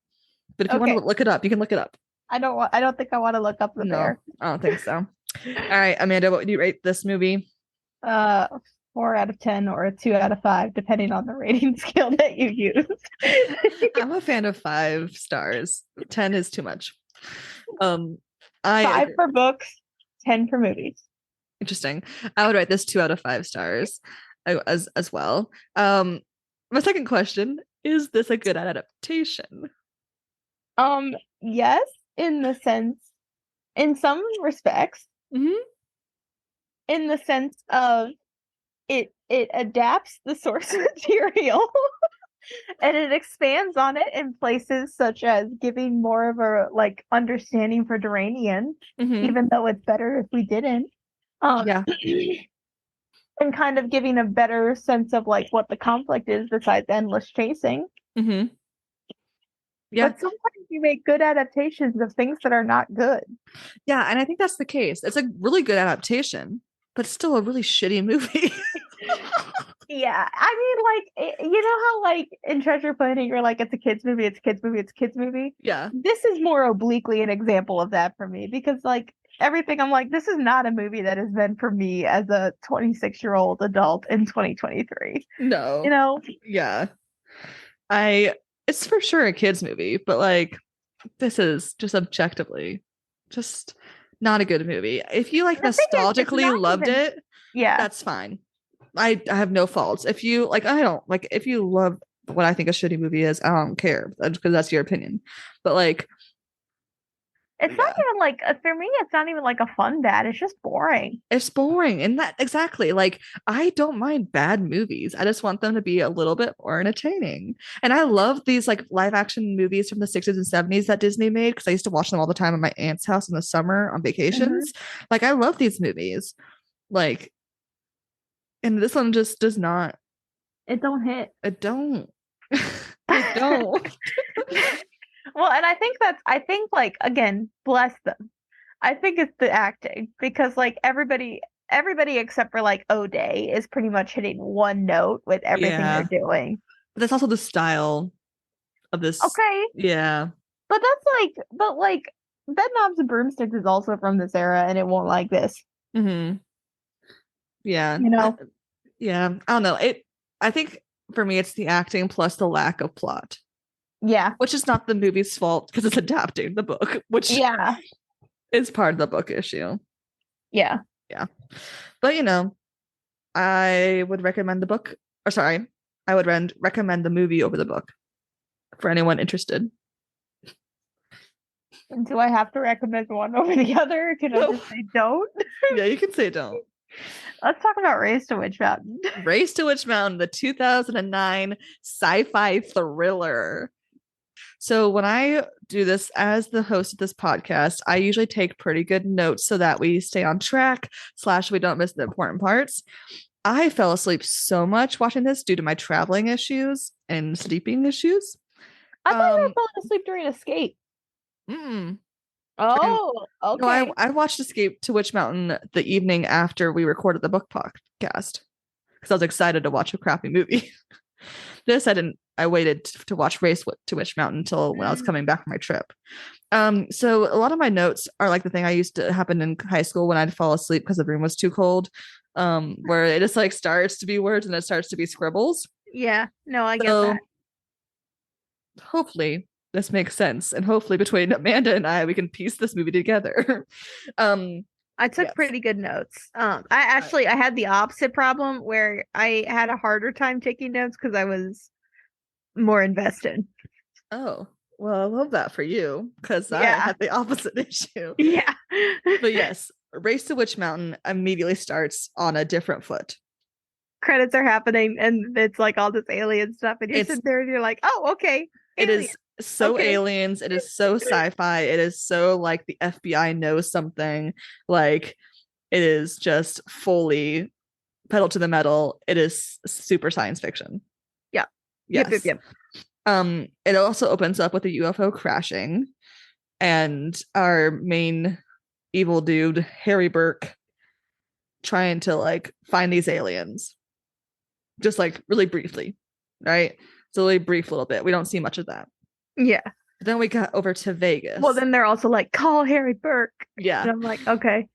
But if you want to Okay. look it up, you can look it up. I don't think I want to look up the No, bear. I don't think so. All right, Amanda, what would you rate this movie? Uh 4 out of 10 or a 2 out of 5, depending on the rating scale that you use. I'm a fan of 5 stars. 10 is too much. I 5 agree. for books, 10 for movies. Interesting. I would rate this 2 out of 5 stars as well. My second question, is this a good adaptation? Yes, in the sense, in some respects, Mm-hmm. in the sense of it adapts the source material and it expands on it in places such as giving more of a like understanding for Duranian, Mm-hmm. even though it's better if we didn't. Um, Yeah. and kind of giving a better sense of like what the conflict is besides endless chasing. Mm-hmm. Yeah. But sometimes you make good adaptations of things that are not good. Yeah. And I think that's the case. It's a really good adaptation, but it's still a really shitty movie. Yeah, I mean, like, you know how, like, in Treasure Planet, you're like, it's a kid's movie, it's a kid's movie, it's a kid's movie? Yeah. This is more obliquely an example of that for me because, like, everything I'm like, this is not a movie that is meant for me as a 26-year-old adult in 2023. No. You know? Yeah. It's for sure a kids movie, but like this is just objectively just not a good movie. If you like The thing is, it's nostalgically not loved even, it, yeah. that's fine. I have no faults. If you like, I don't like if you love what I think a shitty movie is, I don't care because that's your opinion. But like It's not Yeah. even like for me, it's not even like a fun bad. It's just boring. It's boring. And that exactly like I don't mind bad movies. I just want them to be a little bit more entertaining. And I love these like live action movies from the 60s and 70s that Disney made because I used to watch them all the time at my aunt's house in the summer on Mhm. vacations. Like I love these movies. Like, and this one just does not. It don't hit. I don't. I don't. Well, and I think like again, bless them. I think it's the acting because like everybody except for like O'Day is pretty much hitting one note with everything they're Yeah. doing. But that's also the style of this. Okay, Yeah. but but like Bedknobs and Broomsticks is also from this era and it won't like this, Hmm. Yeah. you know? Yeah. I don't know. I think for me it's the acting plus the lack of plot, Yeah. which is not the movie's fault because it's adapting the book, which Yeah. is part of the book issue. Yeah. Yeah. But I would recommend the book, or sorry, I would recommend the movie over the book for anyone interested. Do I have to recommend one over the other? Can I just say don't? Yeah, you can say don't. Let's talk about Race to Witch Mountain. Race to Witch Mountain, the 2009 sci-fi thriller. So when I do this as the host of this podcast, I usually take pretty good notes so that we stay on track / we don't miss the important parts. I fell asleep so much watching this due to my traveling issues and sleeping issues. I thought you were Um, falling asleep during Escape. mm, Oh, no, okay. I watched Escape to Witch Mountain the evening after we recorded the book podcast because I was excited to watch a crappy movie. This I didn't. I waited to watch Race to Witch Mountain until when I was coming back from my trip. So a lot of my notes are like the thing I used to happen in high school when I'd fall asleep because the room was too cold. Where it just like starts to be words and it starts to be scribbles. Yeah, no, I get that. So hopefully this makes sense, and hopefully between Amanda and I, we can piece this movie together. um, I took yes. pretty good notes. I had the opposite problem where I had a harder time taking notes because I was more invested. Oh, well, I love that for you because I Yeah. had the opposite issue. Yeah. But yes, Race to Witch Mountain immediately starts on a different foot. Credits are happening and it's like all this alien stuff and you're It's sitting there and you're like, oh, okay. it Alien. is so Okay. aliens, it is so sci-fi, it is so like the FBI knows something, like it is just fully pedal to the metal. It is super science fiction. Yeah. Yes. Yep. It also opens up with a UFO crashing and our main evil dude, Harry Burke, trying to like find these aliens. Just like really briefly, right? It's a really brief little bit. We don't see much of that. Yeah. But then we got over to Vegas. Well, then they're also like, call Harry Burke. Yeah. And I'm like, okay.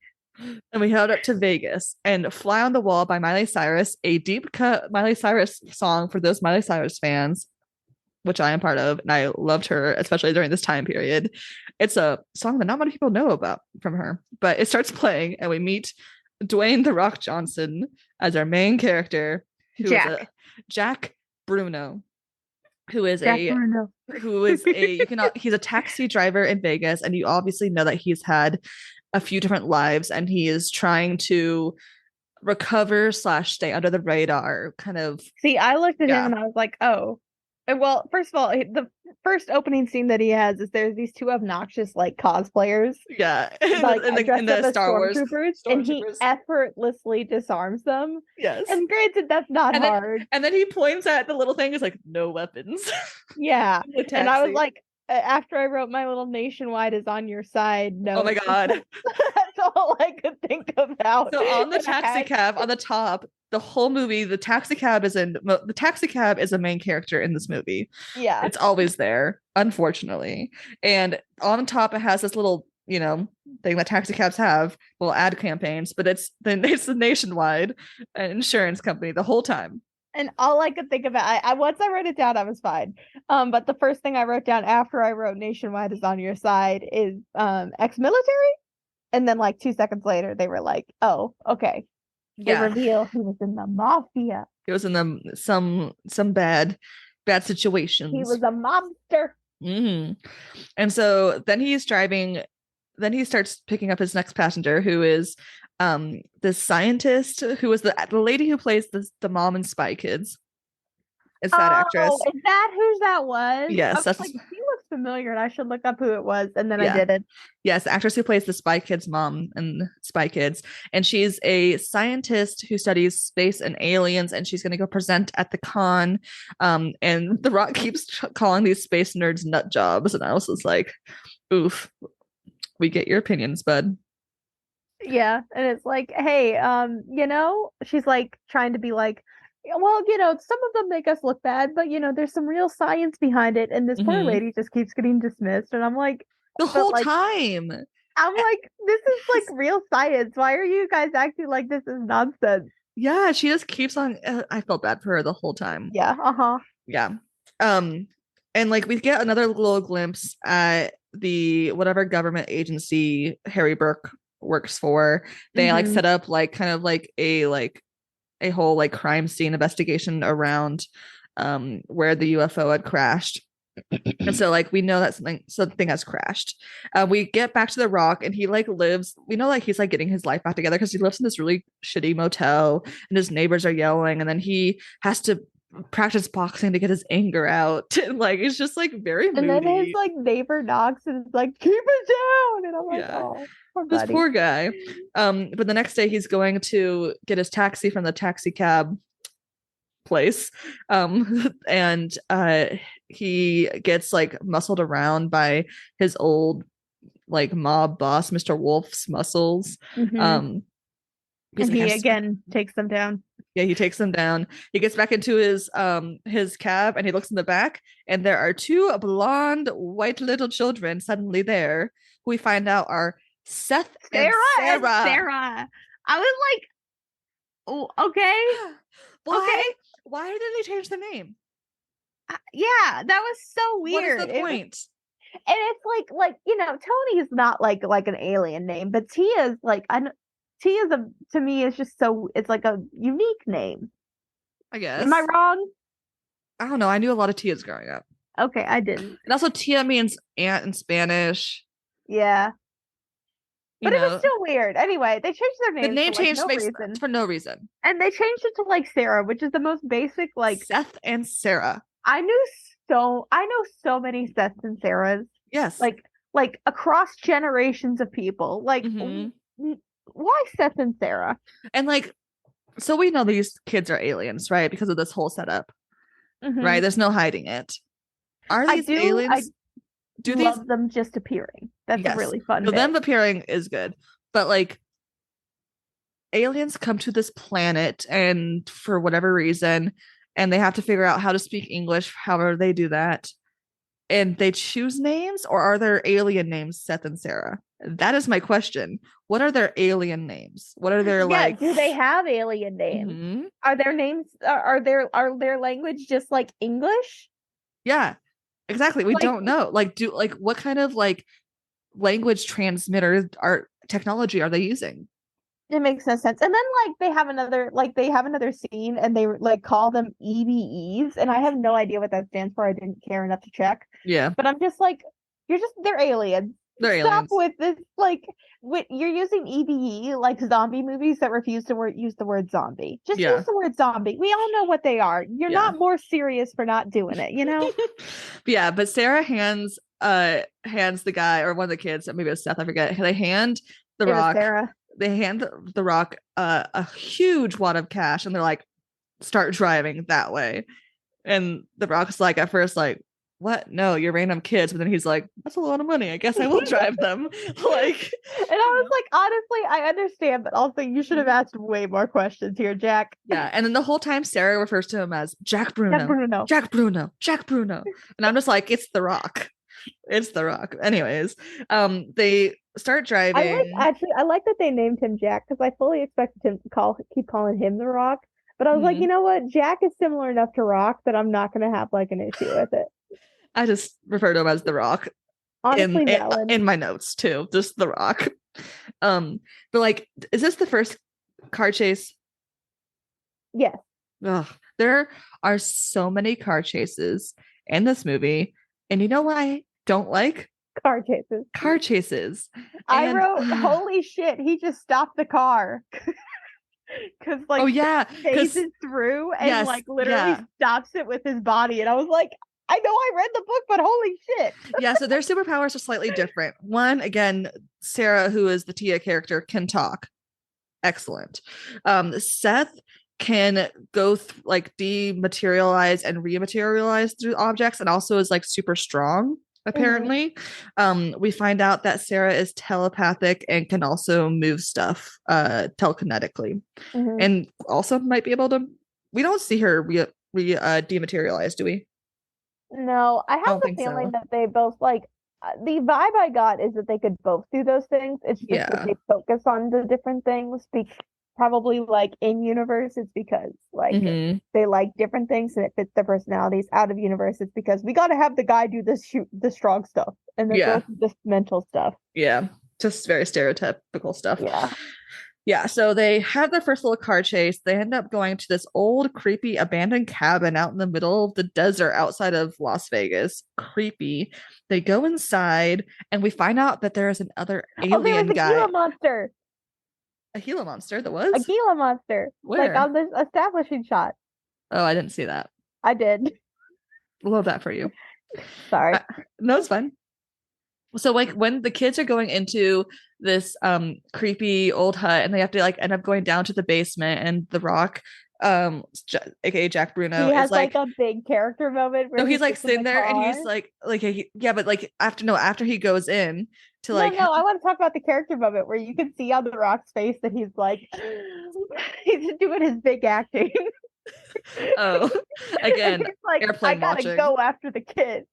And we head up to Vegas and Fly on the Wall by Miley Cyrus, a deep cut Miley Cyrus song for those Miley Cyrus fans, which I am part of. And I loved her, especially during this time period. It's a song that not many people know about from her, but it starts playing and we meet Dwayne The Rock Johnson as our main character, who is a Jack Bruno, who is Jack a Bruno. who is a he's a taxi driver in Vegas, and you obviously know that he's had a few different lives and he is trying to recover / stay under the radar kind of. See, I looked at him and I was like, oh. And well, first of all, the first opening scene that he has is there's these two obnoxious like cosplayers. Yeah. Like dressed up as Star Wars stormtroopers, and he effortlessly disarms them. Yes. And granted, that's not hard. And then he points at the little thing, is like, no weapons. Yeah. And I was like, after I wrote my little nationwide is on your side. No. Oh my God. That's all I could think about. So on the taxi cab on the top, the whole movie, the taxi cab is a main character in this movie. Yeah. It's always there, unfortunately. And on top, it has this little, thing that taxi cabs have, little ad campaigns, but it's the Nationwide insurance company the whole time. And all I could think about, I once I wrote it down, I was fine. But the first thing I wrote down after I wrote Nationwide is on your side is ex-military. And then like 2 seconds later, they were like, oh, okay. They reveal he was in the mafia. He was in some bad situations. He was a mobster. Mm-hmm. And so then he's driving then he starts picking up his next passenger, who is this scientist who was the lady who plays the mom in Spy Kids. It's that Oh, actress. is that who that was? I Yes, was like, he looks familiar, and I should look up who it was, and then I yeah. didn't. Yes, the actress who plays the Spy Kids mom in Spy Kids. And she's a scientist who studies space and aliens, and she's going to go present at the con. And The Rock keeps calling these space nerds nut jobs. And I was just like, oof, we get your opinions, bud. Yeah, and it's like, hey, she's like trying to be like, "Yeah, well, some of them make us look bad, but there's some real science behind it." And this poor Mm-hmm. lady just keeps getting dismissed, and I'm like, The but whole like, time. I'm like, this is like real science. Why are you guys acting like this is nonsense? Yeah, she just keeps on. I felt bad for her the whole time. Yeah, uh-huh. Yeah. Um, and like we get another little glimpse at the whatever government agency Harry Burke works for. They like Mm-hmm. set up like kind of like a whole like crime scene investigation around where the UFO had crashed. And so like we know that something has crashed. We get back to the Rock and he like lives, we know like he's like getting his life back together because he lives in this really shitty motel and his neighbors are yelling and then he has to practice boxing to get his anger out. And like it's just like very And then his moody. like neighbor knocks and is like, keep it down. And I'm like, Yeah. oh, poor This buddy. poor guy. But the next day he's going to get his taxi from the taxi cab place. And he gets like muscled around by his old like mob boss, Mr. Wolf's muscles. Mm-hmm. Um, he's And like, he again takes them down. yeah, he takes them down. He gets back into his cab and he looks in the back, and there are two blonde, white little children suddenly there, who we find out are Seth and Sarah and Sarah. Sarah. I was like, oh, okay, okay. Why? Why did they change the name? Yeah, that was so What is weird. the point? And it's like Tony is not like an alien name, but Tia's like I know Tia's to me is just so it's like a unique name. I Am I guess. wrong? I don't know. I knew a lot of Tias growing up. Okay, I didn't. And also Tia means aunt in Spanish. Yeah, You but it was know, still weird. Anyway, they changed their the names name for like change no makes reason, sense for no reason. and they changed it to like Sarah, which is the most basic. Like Seth and Sarah. I know so many Seths and Sarahs, Yes. like across generations of people. Like Hmm. why Seth and Sarah? And like, so we know these kids are aliens, right? Because of this whole setup, right? Hmm. There's no hiding it. Are I these do. I aliens? Do these? love them just appearing. That's a Yes. really fun So bit. them appearing is good, but like aliens come to this planet and for whatever reason, and they have to figure out how to speak English. However, they do that, and they choose names, or are there alien names, Seth and Sarah? That is my question. What are their alien names? What are their Yeah, like? do they have alien names? Mhm. Are their names are their language just like English? Yeah, exactly. We Like don't know. Like, do like what kind of like language transmitter art technology are they using? it makes no sense. And then they have another scene and they like call them EBEs and I have no idea what that stands for. I didn't care enough to check. Yeah, But I'm just like they're aliens. they're Stop aliens. with this you're using EBE like zombie movies that refuse to use the word zombie. Just use Yeah, the word zombie. We all know what they are. You're yeah. not more serious for not doing it, you know? Yeah, but Sarah hands the guy or one of the kids, maybe it's Seth, I forget. They hand the It was rock. Sarah. They hand the rock a huge wad of cash, and they're like, start driving that way. And the rock's like at first like, what? No, you're random kids. But then he's like, that's a lot of money. I guess I will drive them. Like, And I was like, honestly, I understand, but also you should have asked way more questions here, Jack. yeah. And then the whole time Sarah refers to him as Jack Jack Bruno, Bruno. Jack Bruno, Jack Bruno. And I'm just like, it's the rock. It's the rock. Anyways, they start driving. I like that they named him Jack because I fully expected him to keep calling him the Rock. But I was like, Mhm. you know what? Jack is similar enough to Rock that I'm not gonna have like an issue with it. I just refer to him as the rock in Honestly, in, Valen. in my notes too. Just the rock. But like, is this the first car chase? Yes. Ugh, there are so many car chases in this movie. And you know what I don't like? Car chases. Car chases. I And wrote, holy shit, he just stopped the car. Because oh like yeah, because phases through and yes, like literally yeah. stops it with his body. And I was like, I know I read the book, but holy shit. Yeah, so their superpowers are slightly different. One, again, Sarah, who is the Tia character, can talk. Excellent. Seth can go like dematerialize and rematerialize through objects and also is like super strong Mhm. apparently. We find out that Sarah is telepathic and can also move stuff telekinetically Mhm. and also might be able to, we don't see her dematerialize, do we? No, I have I don't the think feeling so. that they both like the vibe I got is that they could both do those things. It's just that Yeah. they focus on the different things. Probably like in universe, it's because like Hmm. they like different things and it fits their personalities. Out of universe, it's because we got to have the guy do the strong stuff and the Yeah. girl do the mental stuff. Yeah. Just very stereotypical stuff. Yeah. Yeah, so they have their first little car chase. They end up going to this old, creepy, abandoned cabin out in the middle of the desert outside of Las Vegas. Creepy. They go inside, and we find out that there is another Oh, there was alien a guy, Gila monster. a Gila monster that A was Gila monster. Like where? on this establishing shot. Oh, I didn't see that. I did. Love that for you. Sorry. Uh, no, it's fine. So like when the kids are going into this creepy old hut and they have to like end up going down to the basement and the rock aka Jack Bruno He is has like like a big character moment no where he he's like sits in sitting the there and car. he's like yeah but like after he goes in to No, like no, I want to talk about the character moment where you can see on the Rock's face that he's like he's doing his big acting. oh And again he's like, I airplane gotta watching go after the kid.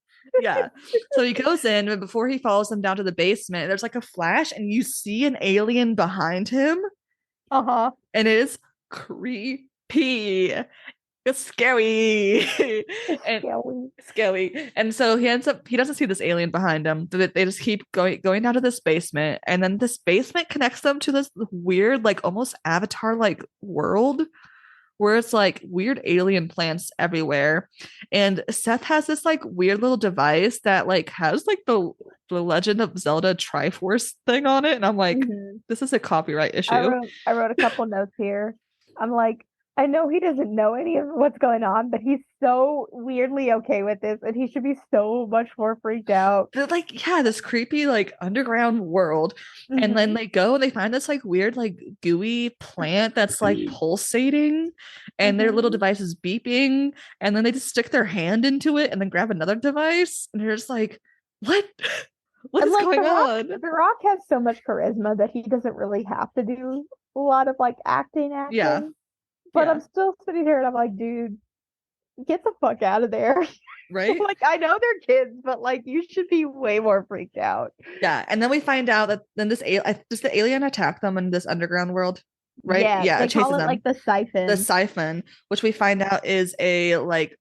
yeah so he goes in but before he follows them down to the basement there's like a flash and you see an alien behind him Uh-huh. and it is creepy. It's scary It's and scary. scary. And so he doesn't see this alien behind him. They just keep going down to this basement, and then this basement connects them to this weird, like almost Avatar like world where it's like weird alien plants everywhere. And Seth has this like weird little device that like has like the Legend of Zelda Triforce thing on it. And I'm like, Mhm. this is a copyright I issue. wrote I wrote a couple notes here. I'm like, I know he doesn't know any of what's going on, but he's so weirdly okay with this, and he should be so much more freaked out. They're like, yeah, this creepy like underground world. And then Mhm. they go and they find this like weird, like gooey plant that's like pulsating and their little Mhm. device is beeping. And then they just stick their hand into it and then grab another device. And you're just like, what? What And is like going on? The Rock has so much charisma that he doesn't really have to do a lot of like Yeah. acting. But Yeah. I'm still sitting here and I'm like, dude, get the fuck out of there. Right. Like I know they're kids, but like you should be way more freaked out. Yeah. And then we find out that then does the alien attack them in this underground world? Right? Yeah, Yeah, they it call chases it them. like the The siphon. siphon, which we find out is a like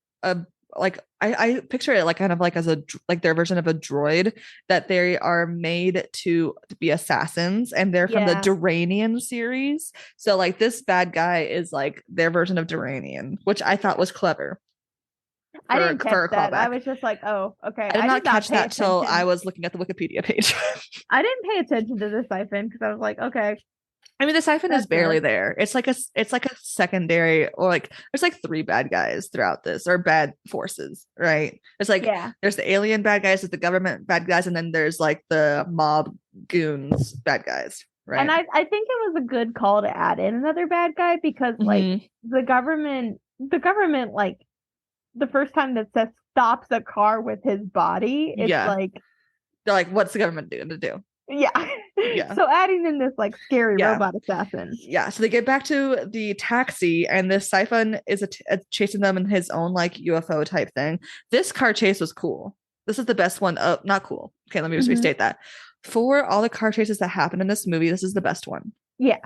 I picture it like kind of like as like their version of a droid that they are made to be assassins and they're from the Yeah. Duranian series. So like this bad guy is like their version of Duranian, which I thought Yeah. was clever I didn't catch for a that. I callback. was just like, oh, okay. I did I not did not catch pay that till I attention. was looking at the Wikipedia page. I didn't pay attention to the siphon because I was like, okay, I mean, the siphon is that's barely fair. there. It's like a secondary or like there's like three bad guys throughout this or bad forces, right? It's like Yeah. there's the alien bad guys, there's the government bad guys, and then there's like the mob goons bad guys, And right? I think it was a good call to add in another bad guy because like Mm-hmm. the government like the first time that Seth stops a car with his body, it's Yeah. like They're like, what's the government doing to do? yeah. Yeah. So adding in this like scary Yeah. robot assassin. Yeah. So they get back to the taxi, and this siphon is chasing them in his own like UFO type thing. This car chase was cool. This is the best one. Not cool. Okay, let me just Mhm. restate that. For all the car chases that happen in this movie, this is the best one. Yeah.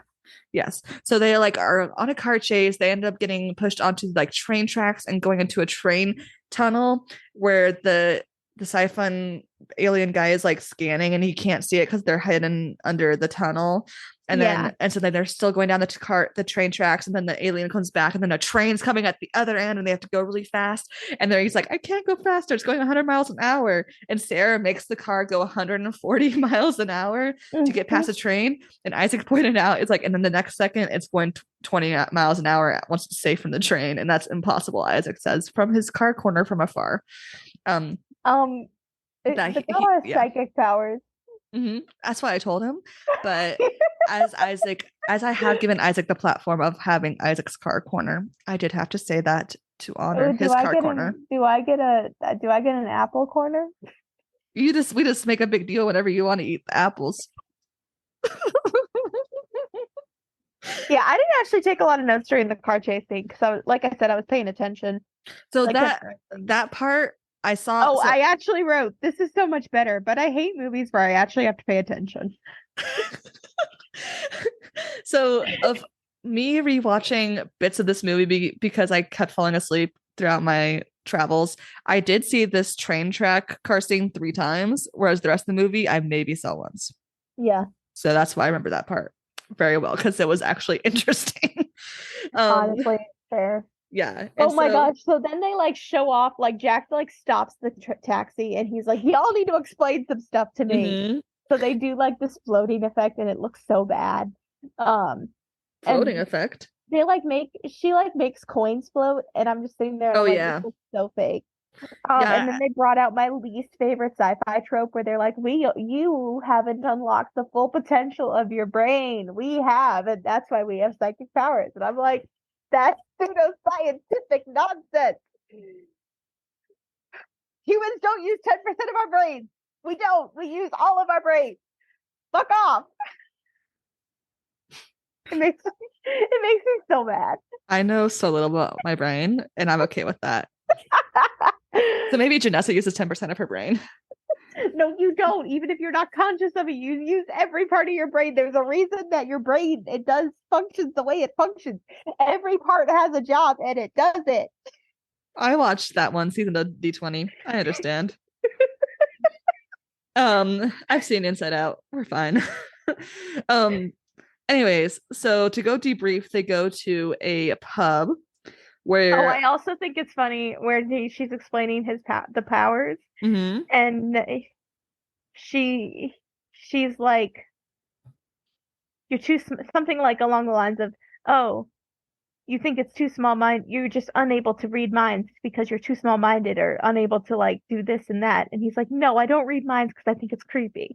Yes. So they like are on a car chase. They end up getting pushed onto like train tracks and going into a train tunnel where the siphon alien guy is like scanning and he can't see it because they're hidden under the tunnel. And Yeah. so then they're still going down the train tracks, and then the alien comes back, and then a train's coming at the other end, and they have to go really fast. And then he's like, I can't go faster. It's going 100 miles an hour. And Sarah makes the car go 140 miles an hour to get past the train. And Isaac pointed out, it's like, and then the next second it's going 20 miles an hour once it's safe from the train. And that's impossible, Isaac says from his car corner from afar. Um, That the girl has yeah. psychic powers. That's why I told him. But as I have given Isaac the platform of having Isaac's car corner, I did have to say that to honor Oh, his car corner. do I get an apple corner? We just make a big deal whenever you want to eat the apples. Yeah, I didn't actually take a lot of notes during the car chase thing because like I said, I was paying attention. So Like, that part I saw. oh, I actually wrote, this is so much better, but I hate movies where I actually have to pay attention. So of me rewatching bits of this movie because I kept falling asleep throughout my travels, I did see this train track car scene 3 times, whereas the rest of the movie I maybe saw once. Yeah. So that's why I remember that part very well, because it was actually interesting. Honestly, fair. Yeah. Oh my gosh. So then they like show off, like Jack like stops the taxi and he's like, y'all need to explain some stuff to me. So they do like this floating effect and it looks so bad. Floating effect. They like she like makes coins float and I'm just sitting there and Oh like, yeah. this looks so fake. And then they brought out my least favorite sci-fi trope where they're like, you haven't unlocked the full potential of your brain. We have, and that's why we have psychic powers. And I'm like, that's pseudoscientific nonsense. Humans don't use 10% of our brains. We don't. We use all of our brains. Fuck off. It makes me so mad. I know so little about my brain, and I'm okay with that. So maybe Janessa uses 10% of her brain. No, you don't. Even if you're not conscious of it, you use every part of your brain. There's a reason that your brain, it does functions the way it functions. Every part has a job and it does it. I watched that one season of D20. I understand. I've seen Inside Out. We're fine. Anyways, so to go debrief, they go to a pub where I also think it's funny where she's explaining the powers, and she's like, you're too something like along the lines of, oh, you think it's too small mind, you're just unable to read minds because you're too small minded or unable to like do this and that. And he's like, no, I don't read minds because I think it's creepy.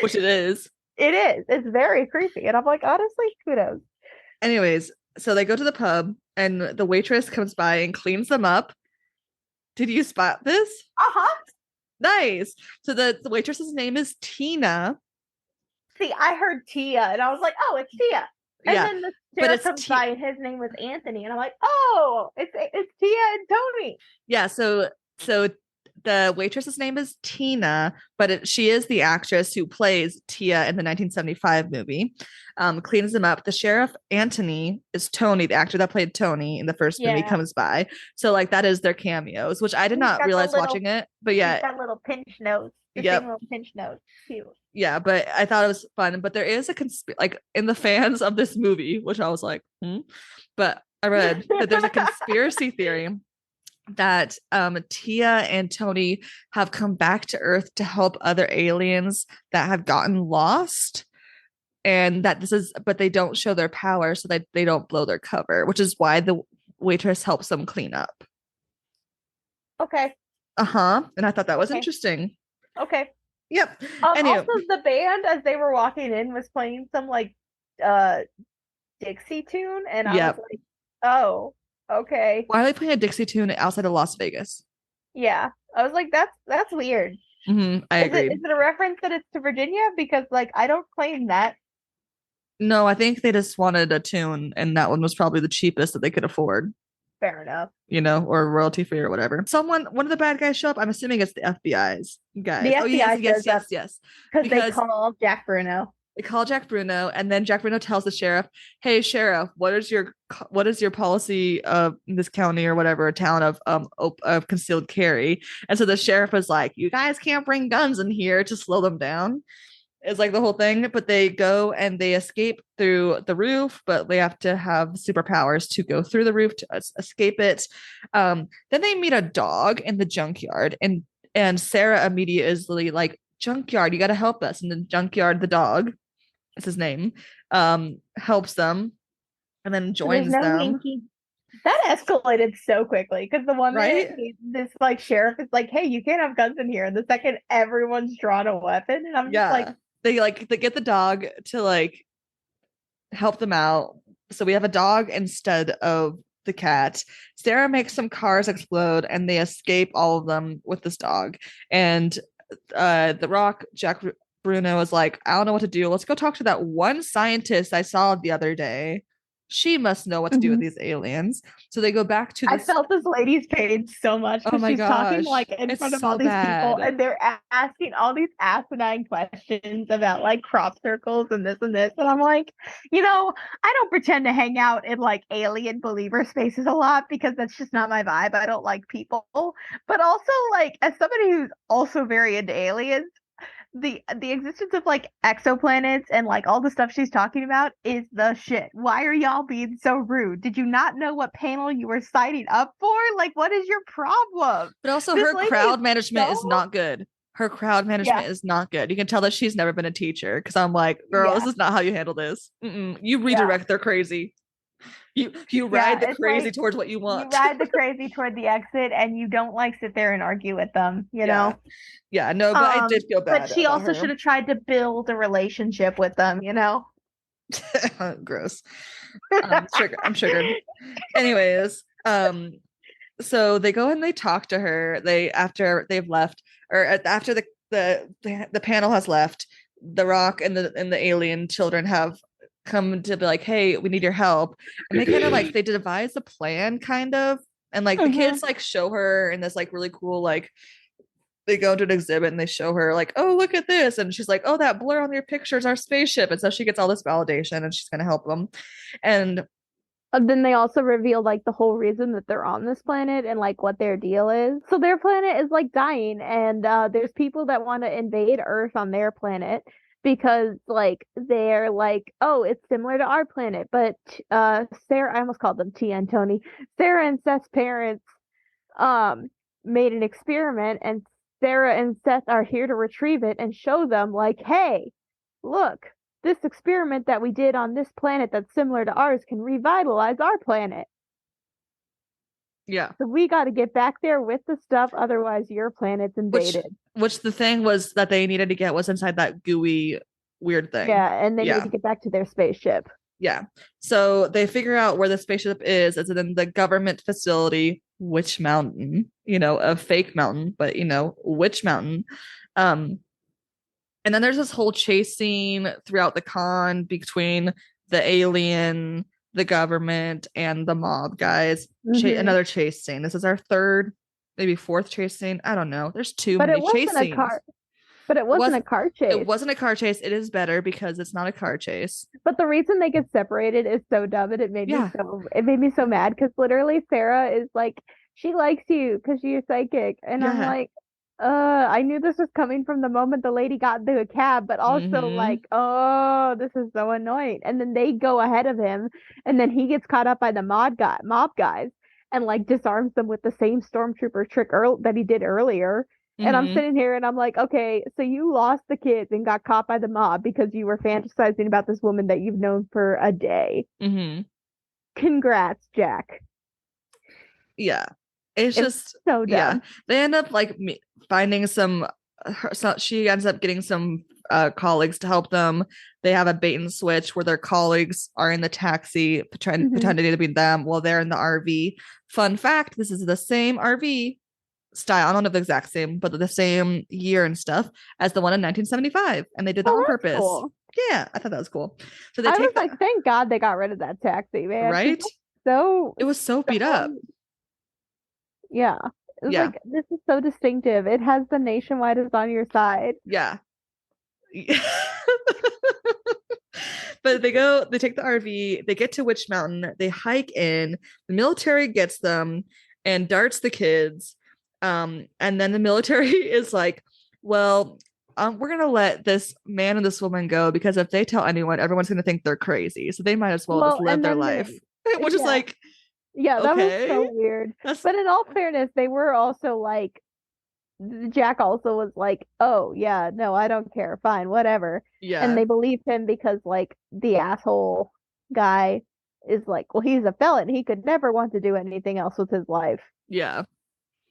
Which it is. It is. It's very creepy. And I'm like, honestly, kudos. Anyways, so they go to the pub and the waitress comes by and cleans them up. Did you spot this? Uh-huh. Nice. So the waitress's name is Tina. See, I heard Tia and I was like, oh, it's Tia. And then the sheriff comes by and his name was Anthony. And I'm like, oh, it's Tia and Tony. Yeah, so the waitress's name is Tina, but she is the actress who plays Tia in the 1975 movie. Cleans them up. The sheriff, Anthony, is Tony, the actor that played Tony in the first movie, comes by. So like that is their cameos, which I did not realize watching it. But yeah, he's got little pinch nose. Little pinch nose. Cute. Yeah, but I thought it was fun. But there is a like in the fans of this movie, which I was like, But I read that there's a conspiracy theory that Tia and Tony have come back to Earth to help other aliens that have gotten lost. And that but they don't show their power so that they don't blow their cover, which is why the waitress helps them clean up. Okay. And I thought that was interesting. Okay. Yep. Anyway. Also, the band, as they were walking in, was playing some like Dixie tune, and I was like, "Oh, okay." Why are they playing a Dixie tune outside of Las Vegas? Yeah, I was like, "That's weird." I agree. Is it a reference that it's to Virginia? Because like I don't claim that. No, I think they just wanted a tune, and that one was probably the cheapest that they could afford. Fair enough. Or royalty free or whatever. One of the bad guys show up. I'm assuming it's the FBI's guys. The FBI yes. Because they call Jack Bruno. They call Jack Bruno, and then Jack Bruno tells the sheriff, "Hey, sheriff, what is your policy of this county or whatever town of concealed carry?" And so the sheriff was like, "You guys can't bring guns in here to slow them down." is like the whole thing. But they go and they escape through the roof, but they have to have superpowers to go through the roof to escape it. Then they meet a dog in the junkyard, and Sarah immediately is like, junkyard, you got to help us. And then junkyard, the dog is his name, helps them and then There's joins no them. Yankee. That escalated so quickly because the one Right? minute this like sheriff is like, "Hey, you can't have guns in here," and the second everyone's drawn a weapon, and I'm just like, Yeah. They get the dog to like help them out. So we have a dog instead of the cat. Sarah makes some cars explode and they escape all of them with this dog. And The Rock, Jack Bruno is like, I don't know what to do. Let's go talk to that one scientist I saw the other day. She must know what to do with mhm. these aliens. So they go back to I this. felt this lady's pain so much Oh because my she's talking gosh, like in it's front of all so these people, bad. and they're asking all these asinine questions about like crop circles and this, and I'm like, I don't pretend to hang out in like alien believer spaces a lot because that's just not my vibe. I don't like people, but also like as somebody who's also very into aliens, the existence of like exoplanets and like all the stuff she's talking about is the shit. Why are y'all being so rude? Did you not know what panel you were signing up for? Like, what is your problem? But also, This her lady is crowd management so is not good. Her crowd yeah, management is not good. You can tell that she's never been a teacher because I'm like, girl, this yeah, is not how you handle this. You yeah, redirect their crazy. You ride yeah. the It's crazy like towards what you you want. ride the crazy toward the exit and you don't like sit there and argue with them, you Yeah. know? Yeah, no, but I did feel But bad she about also should her. have tried to build a relationship with them, you know? Gross. I'm triggered. Anyways, so they go and they talk to her. They after they've left, or after the panel has left, the Rock and the alien children have come to be like, hey, we need your help. And they kind of like they devise a plan, kind of. And like the hmm kids like show her in this like really cool like they go to an exhibit and they show her like, oh, look at this. And she's like, oh, that blur on your picture is our spaceship. And so she gets all this validation and she's gonna help them. And Then they also reveal like the whole reason that they're on this planet and like what their deal is. So their planet is like dying, and there's people that want to invade Earth on their planet because like they're like, oh, it's similar to our planet. But Sarah, I almost called them Tia and Tony. Sarah and Seth's parents um made an experiment, and Sarah and Seth are here to retrieve it and show them like, hey, look, this experiment that we did on this planet that's similar to ours can revitalize our planet. yeah, So we got to get back there with the stuff, otherwise your planet's which invaded. which the thing was that they needed to get was inside that gooey weird thing. Yeah, and they need Yeah. to get back to their spaceship. Yeah. So they figure out where the spaceship is. It's in the government facility, Witch Mountain, a fake mountain, but Witch Mountain. Um, and then there's this whole chase scene throughout the con between the alien, the government, and the mob guys. hmm Another chase scene. This is our third, maybe fourth chase scene. I don't know. There's too But many it chase wasn't a scenes. car. But it It wasn't was a car it chase. wasn't a car chase. It is better because it's not a car chase. But the reason they get separated is so dumb, and Yeah. it made me so mad because literally Sarah is like, she likes you because you're psychic, and I'm Yeah. like, I knew this was coming from the moment the lady got into a cab, but also Mm-hmm. like, oh, this is so annoying. And then they go ahead of him, and then he gets caught up by the mob guys, and like disarms them with the same stormtrooper trick that he did earlier. And I'm Mm-hmm. sitting here and I'm like, okay, so you lost the kids and got caught by the mob because you were fantasizing about this woman that you've known for a day. Mm-hmm. Congrats, Jack. Yeah. It's It's just, so yeah. dumb. They end up like finding she ends up getting some colleagues to help them. They have a bait and switch where their colleagues are in the taxi hmm pretending to be them while they're in the RV. Fun fact, this is the same RV style. I don't know if the exact same, but the same year and stuff as the one in 1975. And they did that on Oh, that's purpose. cool. Yeah, I thought that was cool. So they I was take the like, thank God they got rid of that taxi, man. Because right. so, It was so beat so, up. yeah. It was Yeah. like, this is so distinctive. It has the nationwide is on your side. Yeah. But they take the RV, they get to Witch Mountain, they hike in, the military gets them and darts the kids. And then the military is like, well, we're gonna let this man and this woman go because if they tell anyone, everyone's gonna think they're crazy. So they might as well just Well, live and their then life. Which is yeah, like, yeah, that was okay, so weird. that's But in all fairness, they were also like Jack also was like, "Oh, yeah, no, I don't care. Fine, whatever." And yeah, they believed him because like the asshole guy is like, "Well, he's a felon. He could never want to do anything else with his life," yeah,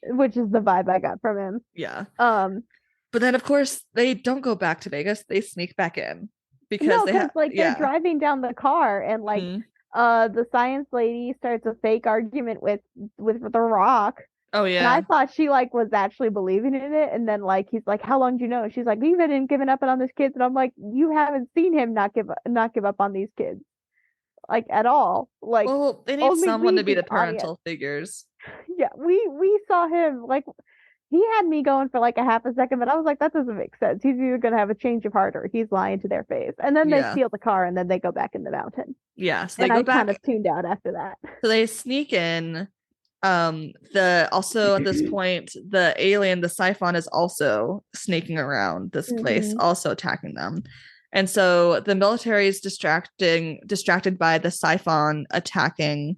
which is the vibe I got from him. yeah. Um, But then of course they don't go back to Vegas. They sneak back in because no, they because have like they're yeah. driving down the car and like Mhm. the science lady starts a fake argument with the rock. Oh And I yeah. thought she like was actually believing in it. And then like he's like, "How long do you know?" She's like, "You've been giving up on these kids." And I'm like, "You haven't seen him not give up on these kids like at all. Like Well, they need only someone we, to be the the audience." parental figures. Yeah, we saw him like he had me going for like a half a second, but I was like, that doesn't make sense. He's either gonna have a change of heart or he's lying to their face. And then they Yeah. steal the car and then they go back in the mountain. Yeah. So they And go I kind back. of tuned out after that. So they sneak in. The also at this point, the alien, the Siphon, is also sneaking around this place, Hmm. also attacking them. And so the military is distracted by the Siphon attacking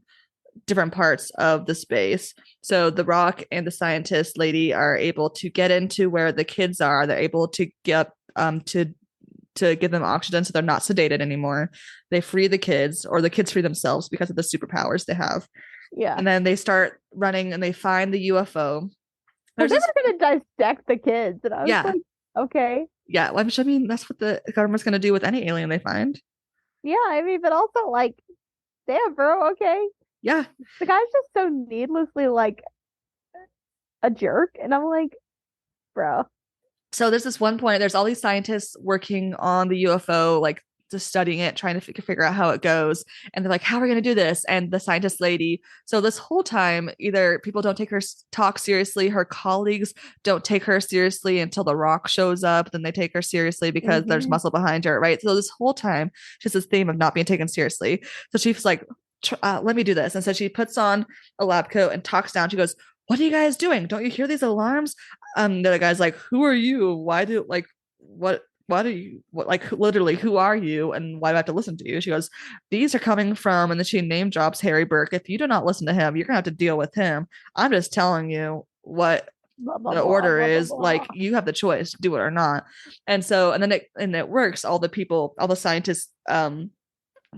different parts of the space. So the Rock and the scientist lady are able to get into where the kids are. They're able to get to give them oxygen so they're not sedated anymore. They free the kids, or the kids free themselves because of the superpowers they have. Yeah. And then they start running and they find the UFO. Because There's they this, were gonna dissect the kids, and I was yeah, like, okay. yeah. Well, I mean, that's what the government's going to do with any alien they find. Yeah, I mean, but also like, damn, bro, okay. Yeah. The guy's just so needlessly like a jerk, and I'm like, bro. So there's this one point, there's all these scientists working on the UFO, like just studying it, trying to figure out how it goes. And they're like, how are we going to do this? And the scientist lady, so this whole time, either people don't take her talk seriously, her colleagues don't take her seriously until The Rock shows up, then they take her seriously because there's Hmm. muscle behind her, right? So this whole time, she's this theme of not being taken seriously. So she's like, let me do this. And so she puts on a lab coat and talks down. She goes, what are you guys doing? Don't you hear these alarms? The other guy's like, who are you? Why do like what are you what like literally who are you and why do I have to listen to you? She goes, these are coming from, and then she name drops Harry Burke. If you do not listen to him, you're gonna have to deal with him. I'm just telling you what Blah blah the blah order blah blah is. Like blah. you have the choice to do it or not. And so and it works. All the people, all the scientists,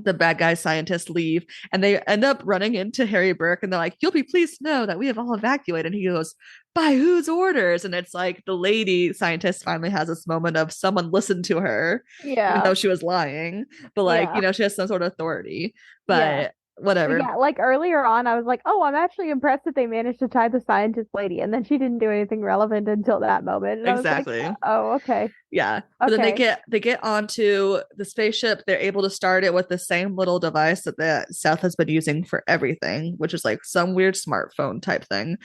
the bad guy scientists leave, and they end up running into Harry Burke, and they're like, you'll be pleased to know that we have all evacuated. And he goes, by whose orders? And it's like the lady scientist finally has this moment of someone listened to her, even Yeah, though she was lying, but like, yeah, she has some sort of authority. yeah. But whatever. Yeah, like earlier on, I was like, oh, I'm actually impressed that they managed to tie the scientist lady, and then she didn't do anything relevant until that moment, and I was like, Exactly. oh, okay, Yeah. But then they okay. get onto the spaceship. They're able to start it with the same little device that the South has been using for everything, which is like some weird smartphone type thing.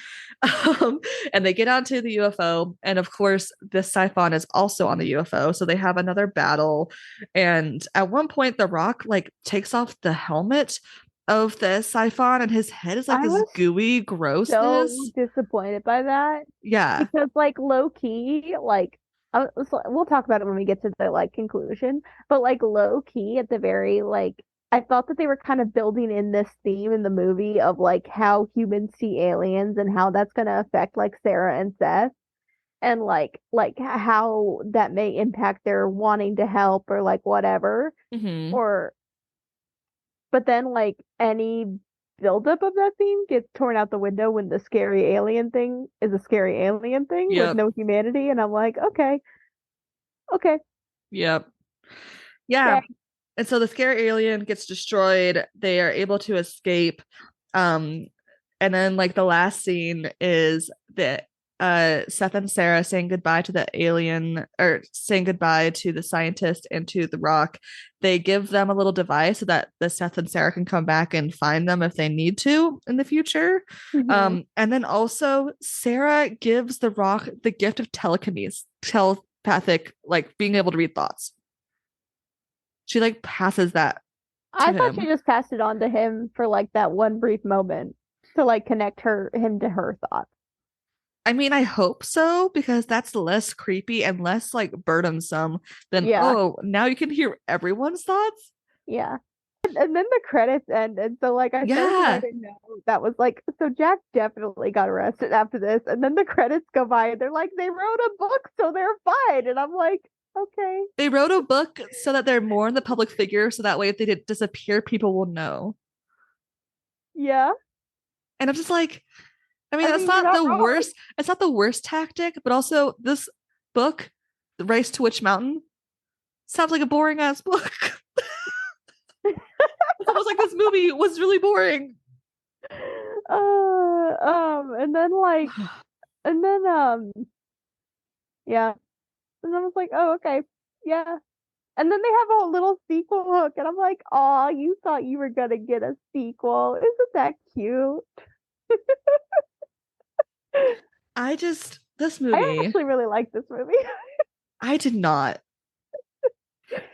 And they get onto the UFO, and of course, the Siphon is also on the UFO. So they have another battle. And at one point, The Rock like takes off the helmet of the Siphon, and his head is like I this was gooey so grossness. disappointed by that Yeah. because, like, low key, like, we'll talk about it when we get to the like conclusion, but like low key at the very like. I thought that they were kind of building in this theme in the movie of like how humans see aliens and how that's going to affect like Sarah and Seth and like how that may impact their wanting to help or like whatever Hmm. or but then like any buildup of that theme gets torn out the window when the scary alien thing is a scary alien thing with Yep. no humanity and I'm like okay, okay, Yep. Yeah. okay. And so the scary alien gets destroyed. They are able to escape. Um, and then like the last scene is that Seth and Sarah saying goodbye to the alien, or saying goodbye to the scientist and to the Rock. They give them a little device so that the Seth and Sarah can come back and find them if they need to in the future. Hmm. And then also Sarah gives the Rock the gift of telekinesis, telepathic, like being able to read thoughts. She like passes that to I thought she him. just passed it on to him for like that one brief moment to like connect him to her thoughts. I mean, I hope so because that's less creepy and less like burdensome than, Yeah, oh, now you can hear everyone's thoughts. yeah. And then the credits end, and so like I started to write Yeah. a note that was like, so Jack definitely got arrested after this, and then the credits go by, and they're like, they wrote a book, so they're fine, and I'm like, okay, They wrote a book so that they're more in the public figure, so that way if they did disappear, people will know. yeah. And I'm just like, I mean, I that's mean, you're not not the wrong. worst. It's not the worst tactic, but also this book, The Race to Witch Mountain, sounds like a boring ass book. It's almost like this movie was really boring. And then like, and then yeah, and I was like, oh, okay, yeah. And then they have a little sequel hook, and I'm like, oh, you thought you were gonna get a sequel? Isn't that cute? This I movie, actually really like this movie. I did not.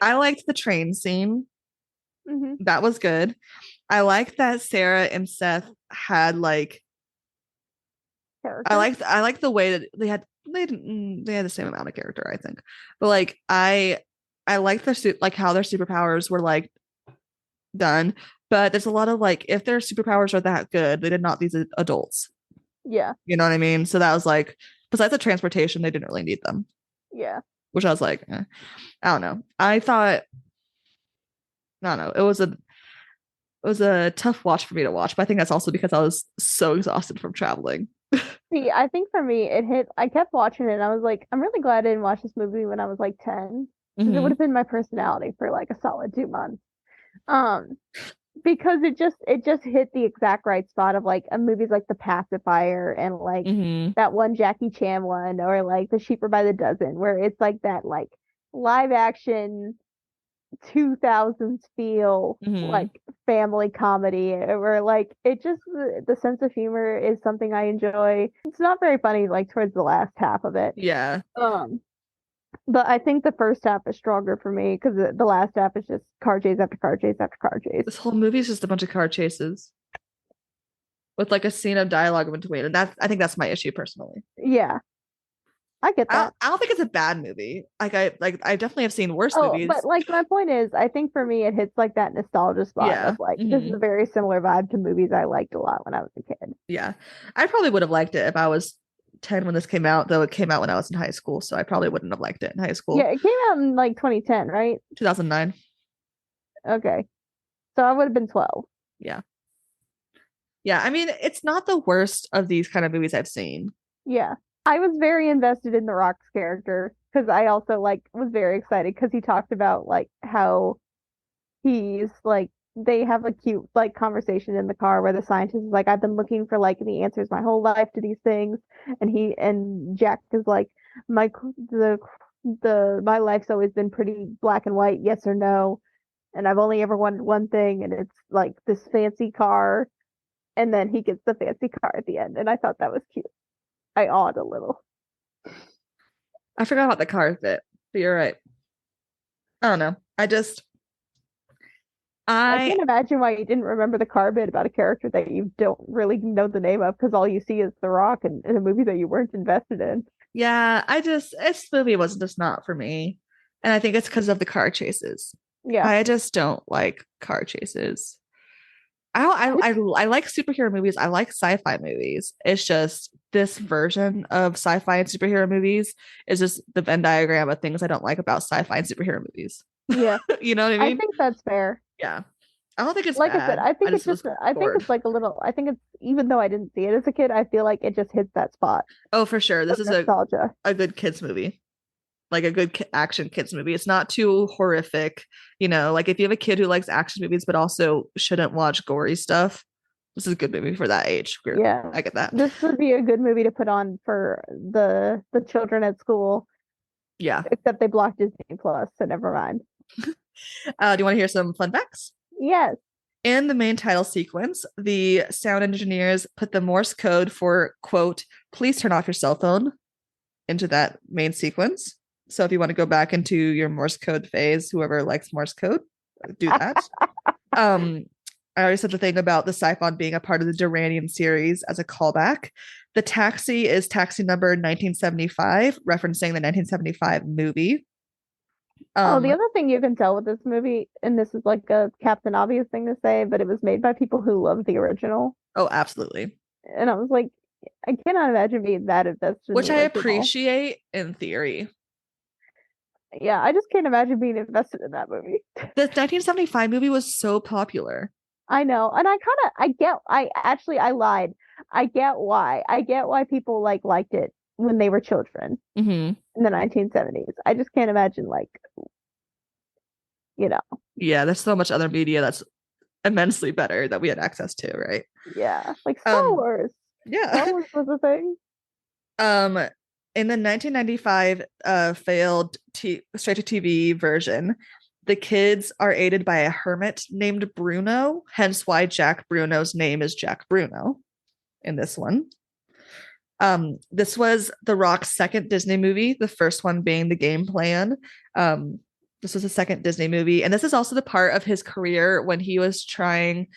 I liked the train scene. Hmm. That was good. I liked that Sarah and Seth had like Character. I like the way that they had the same amount of character, I think. But like I like their suit like how their superpowers were like done. But there's a lot of like if their superpowers are that good, they did not these adults. Yeah, You know what I mean? So that was like besides the transportation, they didn't really need them. yeah. Which I was like, I don't know. I thought I don't know. It was a tough watch for me to watch, but I think that's also because I was so exhausted from traveling. See, I think for me, it hit. I kept watching it, and I was like, I'm really glad I didn't watch this movie when I was like 10, because it would Mm-hmm. have been my personality for like a solid 2 months. Um, because it just hit the exact right spot of like a movies like The Pacifier and like Mm-hmm. that one Jackie Chan one or like The Sheep Are by the Dozen where it's like that like live action 2000s feel Mm-hmm. like family comedy where like it just the sense of humor is something I enjoy. It's not very funny like towards the last half of it. Yeah. Um but I think the first half is stronger for me because the last half is just car chase after car chase after car chase. This whole movie is just a bunch of car chases with like a scene of dialogue in between. And that's I think that's my issue personally. Yeah, I get that. I don't think it's a bad movie. I definitely have seen worse Oh, but movies. like my point is, I think for me it hits like that nostalgia spot Yeah. of like this is Hmm. a very similar vibe to movies I liked a lot when I was a kid. Yeah. I probably would have liked it if I was 10 when this came out, though it came out when I was in high school. So I probably wouldn't have liked it in high Yeah, school. it came out in like 2010, right? 2009. Okay. So I would have been 12. Yeah. Yeah. I mean, it's not the worst of these kind of movies I've seen. Yeah. I was very invested in The Rock's character because I also like was very excited because he talked about like how he's like they have a cute like conversation in the car where the scientist is like I've been looking for like the answers my whole life to these things and he and Jack is like my my life's always been pretty black and white, yes or no, and I've only ever wanted one thing and it's like this fancy car, and then he gets the fancy car at the end and I thought that was cute. I awed a little. I forgot about the car bit, but you're right. I don't know. I I, can't imagine why you didn't remember the car bit about a character that you don't really know the name of because all you see is The Rock and in a movie that you weren't invested in. yeah, this movie was just not for me. And I think it's because of the car chases. Yeah. I just don't like car chases. I like superhero movies. I like sci-fi movies. It's just this version of sci-fi and superhero movies is just the Venn diagram of things I don't like about sci-fi and superhero movies. Yeah. You know what I I mean? think that's fair. Yeah. I don't think it's Like I said, bad. I I think just it's was just I think bored. it's like a little I think it's even though I didn't see it as a kid, I feel like it just hits that spot Oh, for sure. of This is nostalgia. a good kids movie. Like a good action kids movie. It's not too horrific, like if you have a kid who likes action movies but also shouldn't watch gory stuff, this is a good movie for that age group. Yeah. I get that. This would be a good movie to put on for the children at school, Yeah. except they blocked Disney Plus, so never mind. Do you want to hear some fun facts? Yes. In the main title sequence, the sound engineers put the Morse code for, quote, please turn off your cell phone into that main sequence. So if you want to go back into your Morse code phase, whoever likes Morse code, do that. I already said the thing about the Siphon being a part of the Duranian series as a callback. The taxi is taxi number 1975, referencing the 1975 movie. Oh, the Um, other thing you can tell with this movie, and this is like a Captain Obvious thing to say, but it was made by people who love the original. oh, absolutely. And I was like, I cannot imagine being that invested in Which the I original. appreciate in theory. Yeah, I just can't imagine being invested in that movie. The 1975 movie was so popular. I know. And I lied. I get why. I get why people liked it when they were children Mm-hmm. in the 1970s. I just can't imagine you know, Yeah, there's so much other media that's immensely better that we had access to, right? yeah, like Star Um, Wars. Star yeah. Wars was a thing. Um, in the 1995 failed straight to TV version, the kids are aided by a hermit named Bruno, hence why Jack Bruno's name is Jack Bruno in this one. This was The Rock's second Disney movie, the first one being The Game Plan. This was the second Disney movie, and this is also the part of his career when he was trying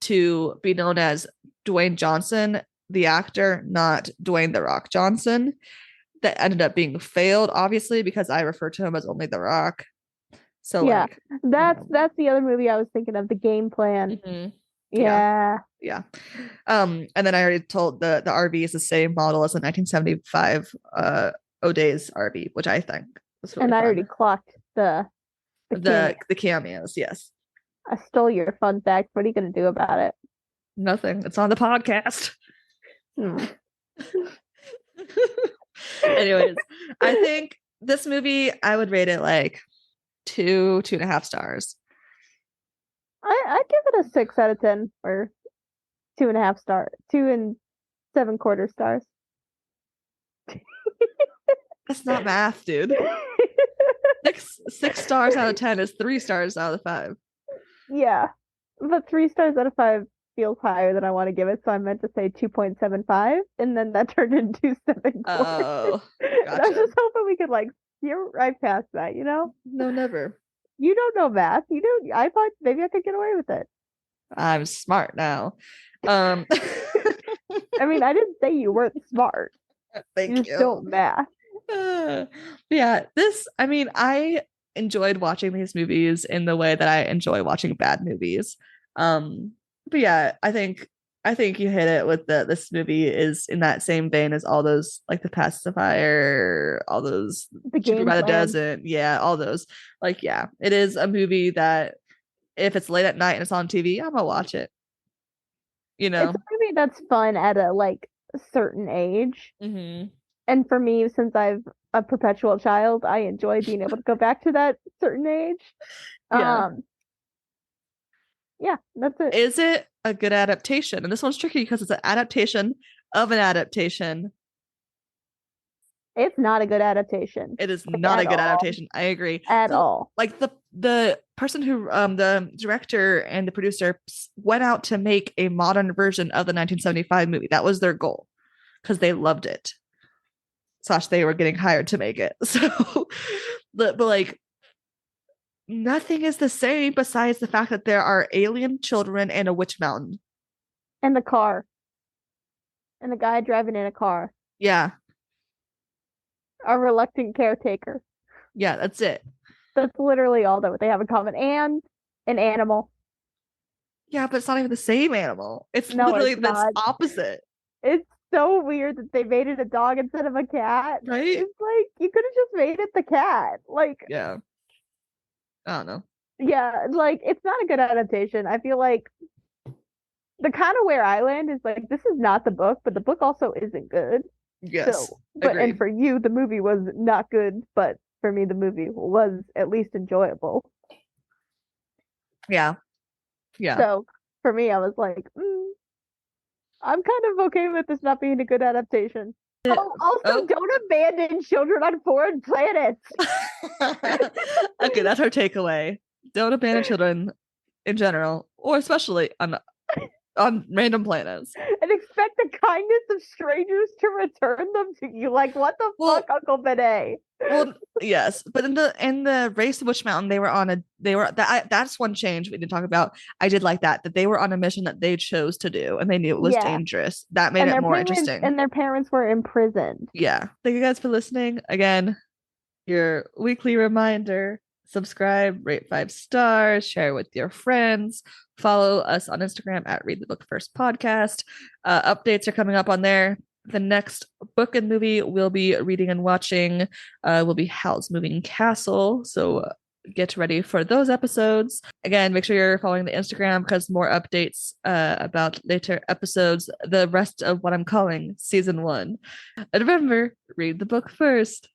to be known as Dwayne Johnson, the actor, not Dwayne The Rock Johnson. That ended up being failed, obviously, because I refer to him as only The Rock. So, Yeah, like, that's the other movie I was thinking of, The Game Plan. mhm. Yeah, Yeah. yeah. And then I already told the RV is the same model as the 1975 O'Day's RV, which I think was really And I already fun. clocked the cameo. The cameos, yes. I stole your fun fact. What are you gonna do about it? Nothing. It's on the podcast. Hmm. Anyways, I think this movie I would rate it like 2.5 stars. I'd give it a 6 out of 10 or 2.5 star, 2 and 7/4 stars. That's not math, dude. Six stars out of 10 is 3 stars out of 5. Yeah, but 3 stars out of 5 feels higher than I want to give it, so I meant to say 2.75, and then that turned into 7/4. Oh, And I was gotcha. just hoping we could get right past that, you know? No, never. You don't know math. You don't. I thought maybe I could get away with it. I'm smart now. Um, I mean, I didn't say you weren't smart. You thank just you. don't math. Yeah, I mean, I enjoyed watching these movies in the way that I enjoy watching bad movies. But yeah, I think you hit it with this movie is in that same vein as all those, like The Pacifier, all those The Cheaper Game by the Plan. Dozen, yeah, all those. Like, yeah, it is a movie that if it's late at night and it's on TV, I'm gonna watch it. You It's know. a movie that's fun at a certain age. Mm-hmm. And for me, since I've a perpetual child, I enjoy being able to go back to that certain age. Yeah. Um, yeah, that's it. Is it a good adaptation? And this one's tricky because it's an adaptation of an adaptation. It's not a good adaptation, It is like not a at good all, adaptation. I agree. at So, all. like the person who the director and the producer went out to make a modern version of the 1975 movie. That was their goal because they loved it. Slash, they were getting hired to make it. So, but like nothing is the same besides the fact that there are alien children and a witch mountain. And the car, and the guy driving in a car, Yeah, a reluctant caretaker. yeah, that's it. That's literally all that they have in common. And an animal. Yeah, but it's not even the same animal. It's No, literally it's that's not. opposite, It's so weird that they made it a dog instead of a cat. right? It's like you could have just made it the cat. Like, Yeah, I don't know. yeah, like it's not a good adaptation. I feel like the kind of where I land is like this is not the book, but the book also isn't good. Yes, So, but and agreed. for you, the movie was not good, but for me, the movie was at least enjoyable. Yeah, yeah. So for me, I was like, I'm kind of okay with this not being a good adaptation. Oh, also, Oh, don't abandon children on foreign planets. okay, that's our takeaway. Don't abandon children in general, or especially on on random planets. and expect the kindness of strangers to return them to you. Like, what the fuck, Well, Uncle Benet? well, yes, but in the race to Witch Mountain, that's one change we didn't talk about. I did like that they were on a mission that they chose to do, and they knew it was Yeah. dangerous. That made And it their more parents interesting. and their parents were imprisoned. Yeah, thank you guys for listening again. Your weekly reminder: subscribe, rate 5 stars, share with your friends, follow us on Instagram at Read the Book First Podcast. Updates are coming up on there. The next book and movie we'll be reading and watching will be Howl's Moving Castle. So get ready for those episodes. Again, make sure you're following the Instagram because more updates about later episodes, the rest of what I'm calling season 1. And remember, read the book first.